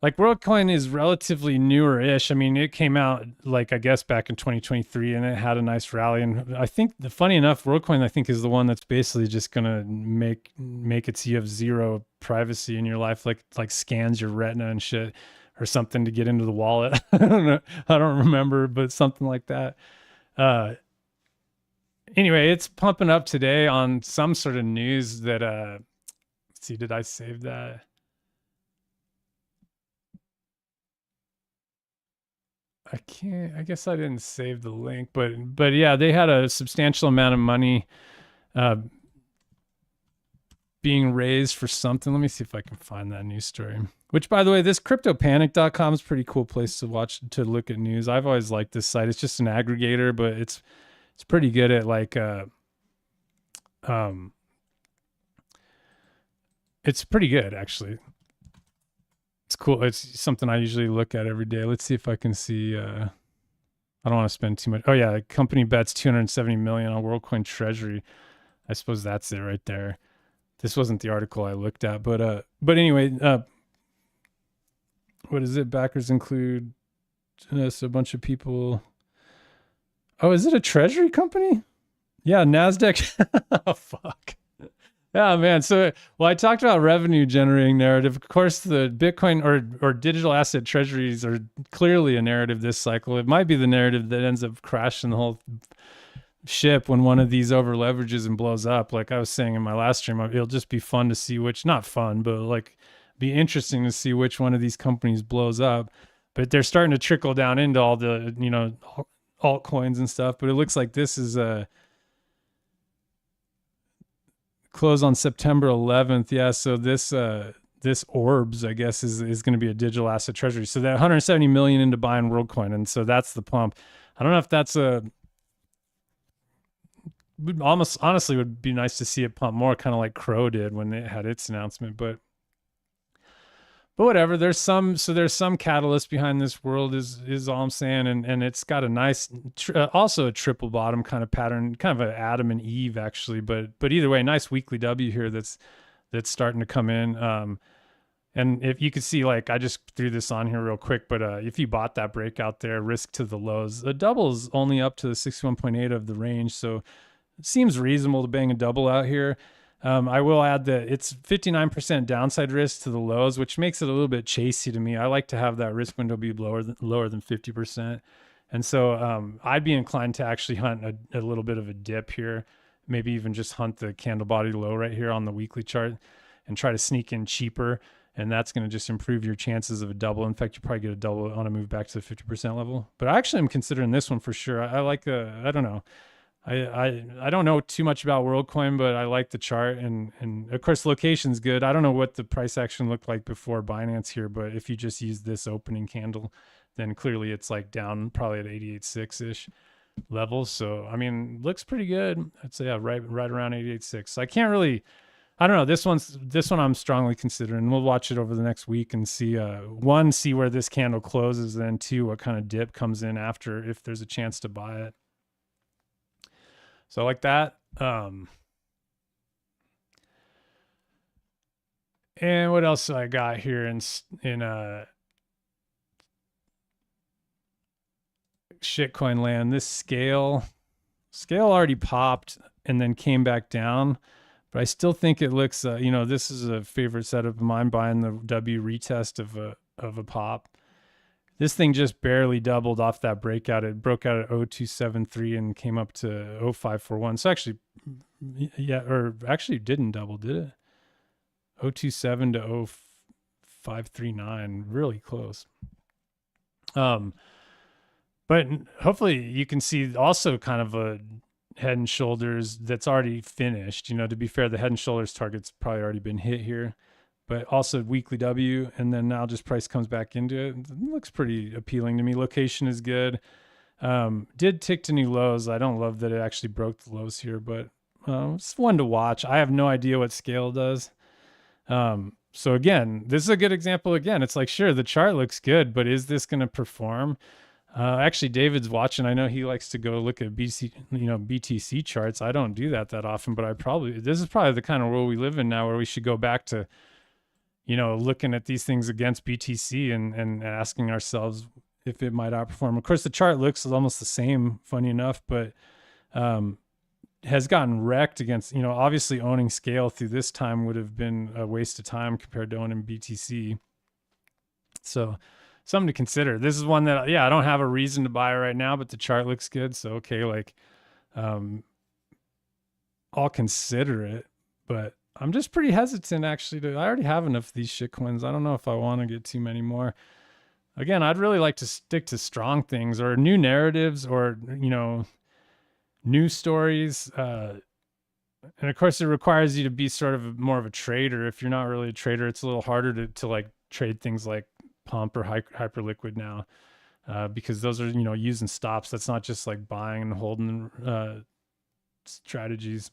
like WorldCoin is relatively newer-ish. I mean, it came out like, I guess, back in 2023, and it had a nice rally. And I think, funny enough, WorldCoin, I think, is the one that's basically just gonna make it so you have zero privacy in your life, like scans your retina and shit, or something to get into the wallet. I don't know. I don't remember, but something like that. Anyway, it's pumping up today on some sort of news that let's see, did I save that? I guess I didn't save the link, but yeah, they had a substantial amount of money being raised for something. Let me see if I can find that news story. Which, by the way, this cryptopanic.com is a pretty cool place to look at news. I've always liked this site. It's just an aggregator, but it's pretty good at like it's pretty good actually. It's cool. It's something I usually look at every day. Let's see if I can see. I don't want to spend too much. Oh yeah, the company bets 270 million on WorldCoin Treasury. I suppose that's it right there. This wasn't the article I looked at, but anyway, what is it? Backers include a bunch of people. Oh, is it a treasury company? Yeah, NASDAQ. Oh, fuck. Yeah, man. So, I talked about revenue generating narrative. Of course, the Bitcoin or digital asset treasuries are clearly a narrative this cycle. It might be the narrative that ends up crashing the whole ship when one of these over leverages and blows up. Like I was saying in my last stream, it'll just be fun to see not fun, but like be interesting to see which one of these companies blows up. But they're starting to trickle down into all the, altcoins and stuff. But it looks like this is a close on September 11th. Yeah. So this Orbs, I guess, is going to be a digital asset treasury. So that 170 million into buying WorldCoin. And so that's the pump. I don't know if that's honestly would be nice to see it pump more, kind of like Crow did when it had its announcement, but whatever. There's some catalyst behind this world is all I'm saying. And it's got a nice, also a triple bottom kind of pattern, kind of an Adam and Eve actually, but either way, nice weekly W here that's starting to come in. And if you could see, like, I just threw this on here real quick, but if you bought that breakout there, risk to the lows, the double is only up to the 61.8 of the range. So it seems reasonable to bang a double out here. I will add that it's 59% downside risk to the lows, which makes it a little bit chasey to me. I like to have that risk window be lower than 50%. And so I'd be inclined to actually hunt a little bit of a dip here, maybe even just hunt the candle body low right here on the weekly chart and try to sneak in cheaper. And that's going to just improve your chances of a double. In fact, you probably get a double on a move back to the 50% level. But I actually am considering this one for sure. I like I don't know. I don't know too much about WorldCoin, but I like the chart, and of course location's good. I don't know what the price action looked like before Binance here, but if you just use this opening candle, then clearly it's like down probably at 88.6 ish levels. So I mean, looks pretty good. I'd say right around 88.6. So I can't really. I don't know. This one I'm strongly considering. We'll watch it over the next week and see. One, see where this candle closes, then two, what kind of dip comes in after, if there's a chance to buy it. So like that. And what else I got here in shitcoin land? This scale already popped and then came back down, but I still think it looks. This is a favorite setup of mine, buying the W retest of a pop. This thing just barely doubled off that breakout. It broke out at 0273 and came up to 0541. So actually, yeah, or actually didn't double, did it? 027 to 0539, really close. But hopefully you can see also kind of a head and shoulders that's already finished. To be fair, the head and shoulders target's probably already been hit here, but also weekly W, and then now just price comes back into it. It looks pretty appealing to me. Location is good. Did tick to new lows. I don't love that it actually broke the lows here, but it's one to watch. I have no idea what scale does. So again, this is a good example. Again, it's like, sure, the chart looks good, but is this going to perform? Actually, David's watching. I know he likes to go look at BTC charts. I don't do that often, but this is probably the kind of world we live in now where we should go back to, looking at these things against BTC and asking ourselves if it might outperform. Of course, the chart looks almost the same, funny enough, but has gotten wrecked against, obviously owning scale through this time would have been a waste of time compared to owning BTC. So something to consider. This is one that, I don't have a reason to buy right now, but the chart looks good. So, okay, I'll consider it, but I'm just pretty hesitant actually I already have enough of these shitcoins. I don't know if I want to get too many more. Again, I'd really like to stick to strong things or new narratives or, new stories. And of course it requires you to be sort of more of a trader. If you're not really a trader, it's a little harder to trade things like pump or hyperliquid now, because those are, using stops. That's not just like buying and holding strategies.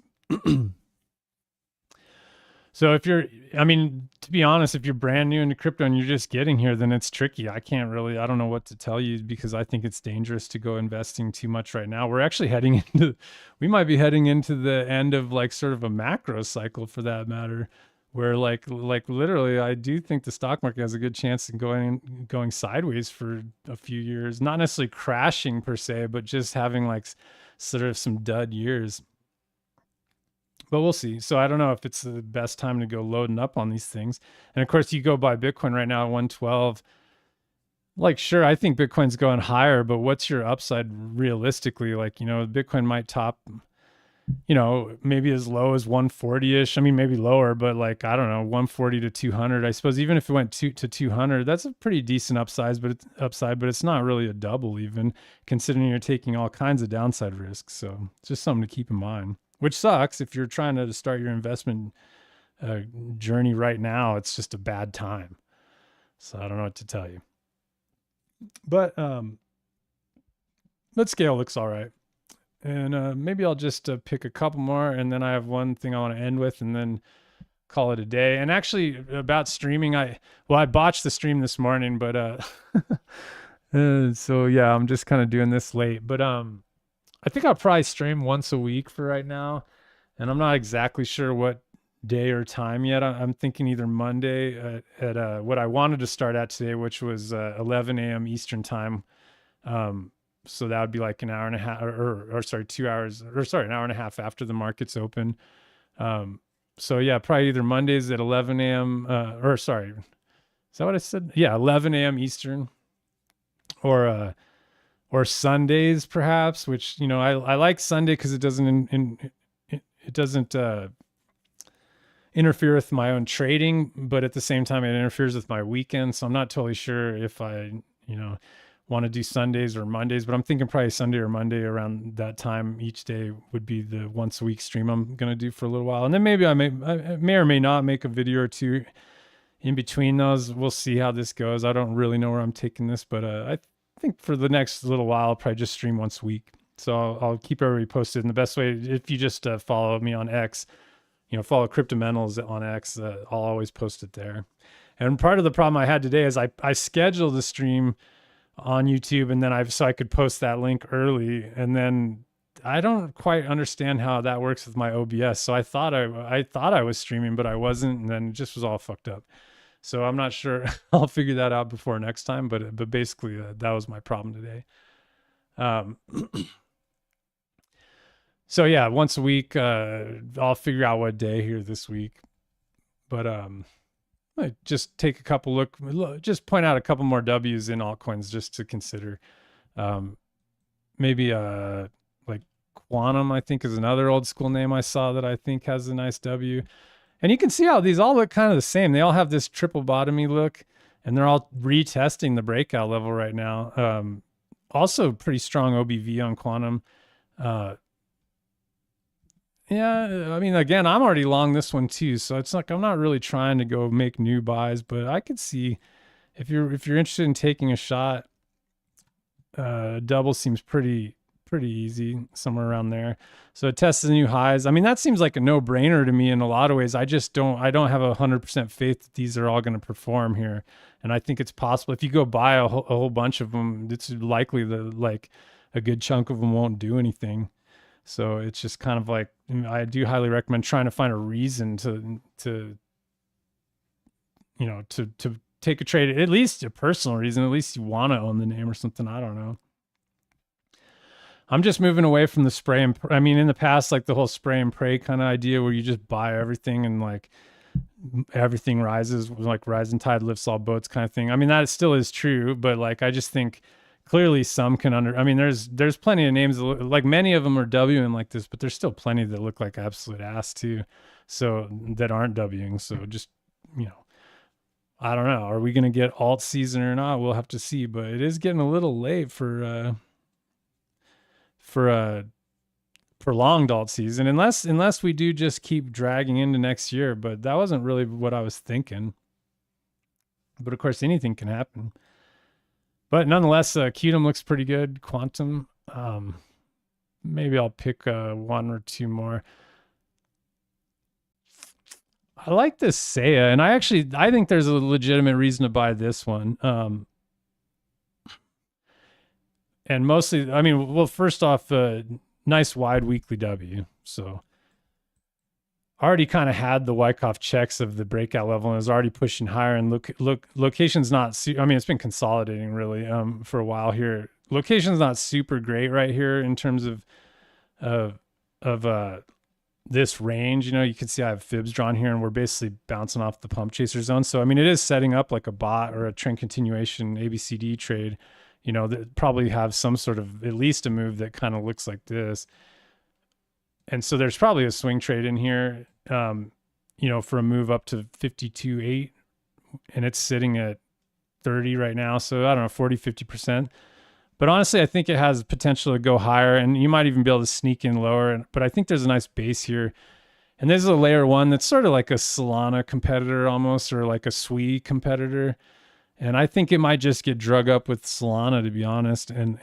So to be honest, if you're brand new into crypto and you're just getting here, then it's tricky. I don't know what to tell you, because I think it's dangerous to go investing too much right now. We're actually we might be heading into the end of sort of a macro cycle for that matter, where literally, I do think the stock market has a good chance of going sideways for a few years, not necessarily crashing per se, but just having sort of some dud years. But we'll see. So I don't know if it's the best time to go loading up on these things. And of course, you go buy Bitcoin right now at 112. Sure, I think Bitcoin's going higher, but what's your upside realistically? Bitcoin might top, maybe as low as 140-ish. Maybe lower, but I don't know, 140 to 200. I suppose even if it went to 200, that's a pretty decent upside, but it's not really a double even, considering you're taking all kinds of downside risks. So it's just something to keep in mind. Which sucks if you're trying to start your investment journey right now. It's just a bad time. So I don't know what to tell you. But scale looks all right. And maybe I'll just pick a couple more, and then I have one thing I want to end with, and then call it a day. And actually, about streaming, I botched the stream this morning, but so yeah, I'm just kind of doing this late. But I think I'll probably stream once a week for right now, and I'm not exactly sure what day or time yet. I'm thinking either Monday at what I wanted to start at today, which was 11 a.m. Eastern time. So that would be an hour and a half, or sorry, 2 hours, or sorry, an hour and a half after the market's open. So yeah, probably either Mondays at 11 a.m. Or sorry, is that what I said? Yeah, 11 a.m. Eastern, or Sundays perhaps, which, I like Sunday because it doesn't interfere with my own trading, but at the same time it interferes with my weekend. So I'm not totally sure if I, want to do Sundays or Mondays, but I'm thinking probably Sunday or Monday around that time each day would be the once a week stream I'm going to do for a little while. And then maybe I may or may not make a video or two in between those. We'll see how this goes. I don't really know where I'm taking this, but I think for the next little while, I'll probably just stream once a week. So I'll keep everybody posted. And the best way, if you just follow me on X, follow Cryptomentals on X, I'll always post it there. And part of the problem I had today is I scheduled the stream on YouTube, and then so I could post that link early, and then I don't quite understand how that works with my OBS. So I thought I was streaming, but I wasn't, and then it just was all fucked up. So I'm not sure. I'll figure that out before next time. But basically, that was my problem today. So yeah, once a week, I'll figure out what day here this week. But I just take a couple just point out a couple more W's in altcoins just to consider. Maybe like Quantum, I think, is another old school name I saw that I think has a nice W. And you can see how these all look kind of the same. They all have this triple bottomy look, and they're all retesting the breakout level right now. Also pretty strong OBV on Quantum. Yeah, I mean, again, I'm already long this one too, so it's like I'm not really trying to go make new buys, but I could see if you're interested in taking a shot, double seems pretty easy, somewhere around there. So it tests the new highs. I mean, that seems like a no-brainer to me in a lot of ways. I don't have 100% faith that these are all going to perform here, and I think it's possible if you go buy a whole bunch of them, it's likely that like a good chunk of them won't do anything. So it's just kind of like, I do highly recommend trying to find a reason to take a trade, at least a personal reason, at least you want to own the name or something. I don't know. I'm just moving away from the spray and I mean, in the past, like the whole spray and pray kind of idea where you just buy everything and like everything rises, like rising tide lifts all boats kind of thing. I mean, that still is true, but like, I just think clearly some can I mean, there's plenty of names that look, like many of them are Wing like this, but there's still plenty that look like absolute ass too. So that aren't Wing. So just, I don't know. Are we going to get alt season or not? We'll have to see, but it is getting a little late for prolonged alt season, unless we do just keep dragging into next year. But that wasn't really what I was thinking. But of course, anything can happen. But nonetheless, Qtum looks pretty good. Quantum, maybe I'll pick one or two more. I like this Saya, and I think there's a legitimate reason to buy this one. And mostly, I mean, well, first off, nice wide weekly W. So already kind of had the Wyckoff checks of the breakout level and is already pushing higher. And location's not, I mean, it's been consolidating really for a while here. Location's not super great right here in terms of this range. You can see I have fibs drawn here and we're basically bouncing off the pump chaser zone. So, I mean, it is setting up like a bot or a trend continuation ABCD trade, that probably have some sort of, at least a move that kind of looks like this. And so there's probably a swing trade in here, for a move up to 52.8, and it's sitting at 30 right now. So I don't know, 40, 50%. But honestly, I think it has potential to go higher, and you might even be able to sneak in lower. But I think there's a nice base here. And this is a layer one that's sort of like a Solana competitor almost, or like a SWE competitor. And I think it might just get drug up with Solana, to be honest. And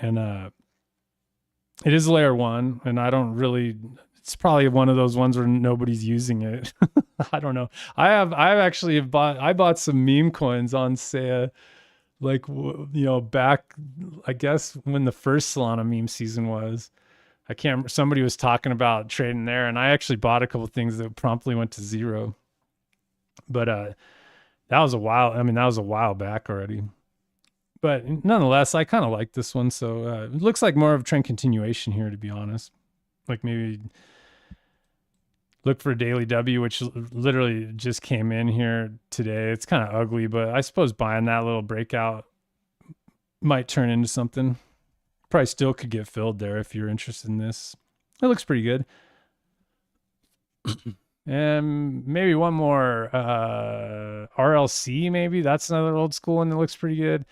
it is layer one, and I don't really, it's probably one of those ones where nobody's using it. I don't know. I bought some meme coins on Saya, like, back, I guess when the first Solana meme season was. I can't remember, somebody was talking about trading there, and I actually bought a couple things that promptly went to zero. But that was a while back already. But nonetheless, I kind of like this one. So it looks like more of a trend continuation here, to be honest. Like maybe look for a daily W, which literally just came in here today. It's kind of ugly, but I suppose buying that little breakout might turn into something. Probably still could get filled there if you're interested in this. It looks pretty good. And maybe one more RLC, maybe. That's another old school one that looks pretty good.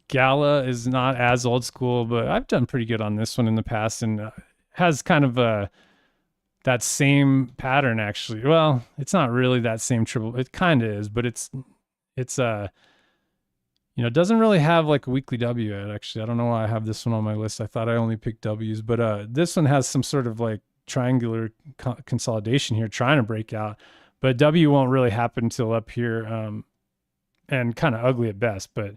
Gala is not as old school, but I've done pretty good on this one in the past, and has kind of that same pattern actually. Well, it's not really that same triple. It kind of is, but it's it doesn't really have like a weekly W yet. Actually, I don't know why I have this one on my list. I thought I only picked W's, but this one has some sort of like triangular consolidation here, trying to break out, but W won't really happen until up here, and kind of ugly at best. But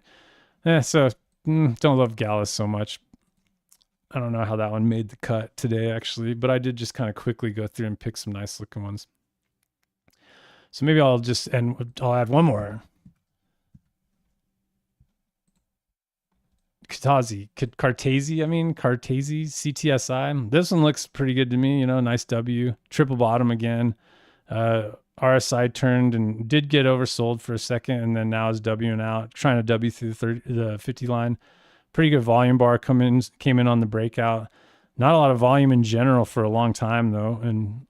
so don't love Gallus so much. I don't know how that one made the cut today, actually, but I did just kind of quickly go through and pick some nice looking ones. So maybe I'll add one more. Cartesi, CTSI. This one looks pretty good to me. Nice W, triple bottom again. RSI turned and did get oversold for a second, and then now is Wing out, trying to W through the 50 line. Pretty good volume bar came in on the breakout. Not a lot of volume in general for a long time though, and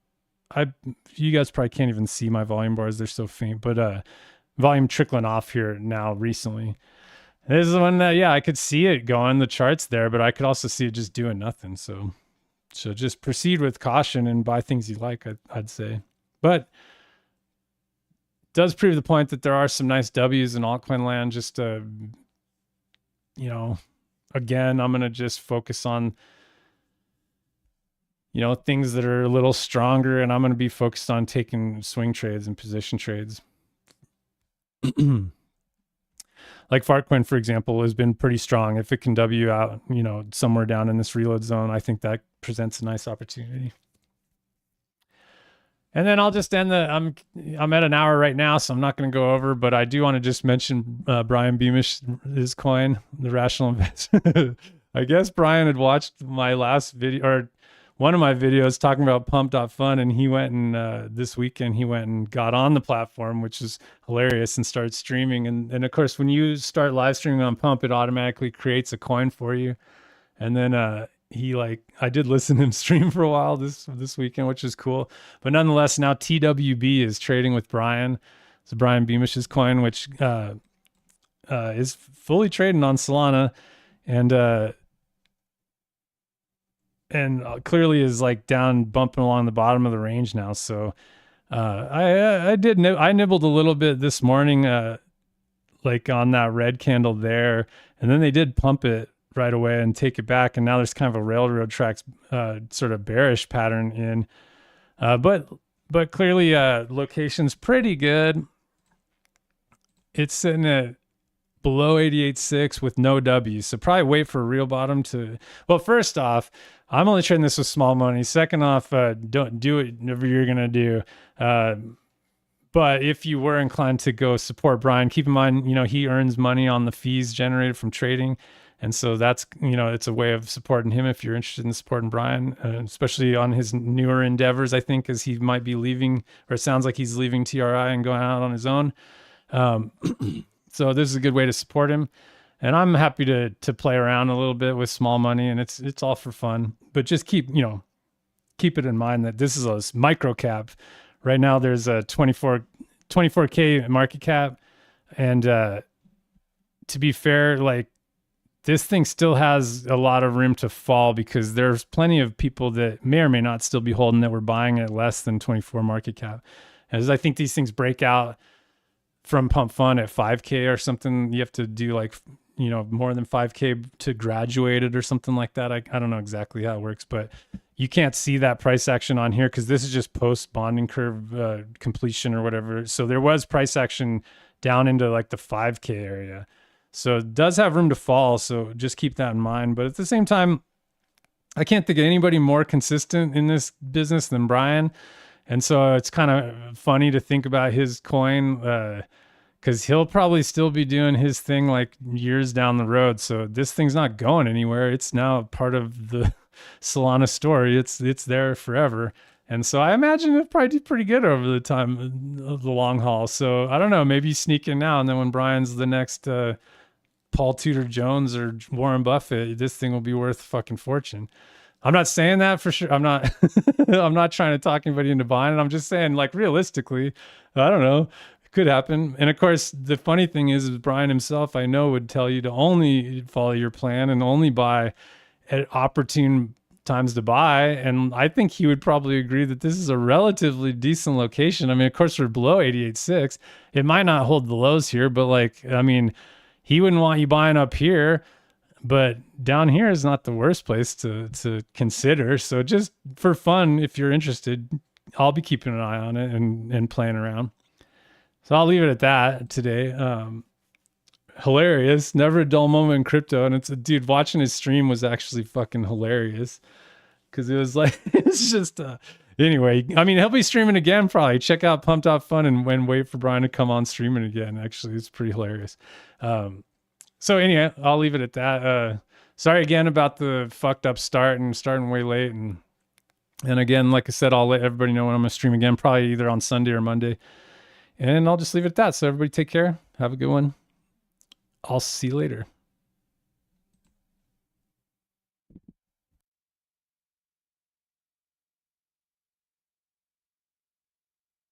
you guys probably can't even see my volume bars; they're so faint. But volume trickling off here now recently. This is one that I could see it going the charts there, but I could also see it just doing nothing. So just proceed with caution and buy things you like, I'd say. But does prove the point that there are some nice W's in altcoin land. Just again, I'm gonna just focus on things that are a little stronger, and I'm gonna be focused on taking swing trades and position trades. Like Fartcoin, for example, has been pretty strong. If it can W out, somewhere down in this reload zone, I think that presents a nice opportunity. And then I'll just end I'm at an hour right now, so I'm not going to go over, but I do want to just mention Brian Beamish, his coin, the Rational Investor. I guess Brian had watched my last video, or one of my videos talking about pump.fun, and he went and this weekend he went and got on the platform, which is hilarious, and started streaming. And of course, when you start live streaming on Pump, it automatically creates a coin for you. And then I did listen to him stream for a while this weekend, which is cool. But nonetheless, now TWB is trading with Brian. It's Brian Beamish's coin, which is fully trading on Solana, and clearly is like down, bumping along the bottom of the range now. So I nibbled a little bit this morning, like on that red candle there, and then they did pump it right away and take it back, and now there's kind of a railroad tracks sort of bearish pattern in, but clearly location's pretty good. It's sitting at below 88.6 with no W, so probably wait for a real bottom to. Well, first off, I'm only trading this with small money. Second off, don't do it whatever you're gonna do. But if you were inclined to go support Brian, keep in mind, he earns money on the fees generated from trading. And so that's, it's a way of supporting him if you're interested in supporting Brian, especially on his newer endeavors, I think, as he might be leaving, or it sounds like he's leaving TRI and going out on his own. So this is a good way to support him. And I'm happy to play around a little bit with small money, and it's all for fun. But just keep it in mind that this is a micro cap. Right now there's a 24K market cap. And to be fair, like, this thing still has a lot of room to fall, because there's plenty of people that may or may not still be holding that were buying at less than 24 market cap. As I think these things break out from Pump Fund at 5K or something, you have to do like, more than 5K to graduate it or something like that. I don't know exactly how it works, but you can't see that price action on here because this is just post bonding curve completion or whatever. So there was price action down into like the 5K area. So it does have room to fall, so just keep that in mind. But at the same time, I can't think of anybody more consistent in this business than Brian. And so it's kind of funny to think about his coin, because he'll probably still be doing his thing like years down the road. So this thing's not going anywhere. It's now part of the Solana story. It's there forever. And so I imagine it'll probably do pretty good over the time of the long haul. So I don't know, maybe you sneak in now, and then when Brian's the next Paul Tudor Jones or Warren Buffett, this thing will be worth a fucking fortune. I'm not saying that for sure. I'm not I'm not trying to talk anybody into buying it. I'm just saying, like, realistically, I don't know, Could happen. And of course, the funny thing is Brian himself, I know, would tell you to only follow your plan and only buy at opportune times to buy. And I think he would probably agree that this is a relatively decent location. I mean, of course, we're below 88.6. It might not hold the lows here, but like, I mean, he wouldn't want you buying up here, but down here is not the worst place to consider. So just for fun, if you're interested, I'll be keeping an eye on it and playing around. So I'll leave it at that today. Hilarious. Never a dull moment in crypto. And it's a dude, watching his stream was actually fucking hilarious. Cause it was like, it's just, anyway, I mean, he'll be streaming again, probably. Check out Pumped Out Fun and wait for Brian to come on streaming again. Actually, it's pretty hilarious. So anyway, I'll leave it at that. Sorry again about the fucked up start and starting way late. And again, like I said, I'll let everybody know when I'm gonna stream again, probably either on Sunday or Monday. And I'll just leave it at that. So everybody take care. Have a good one. I'll see you later.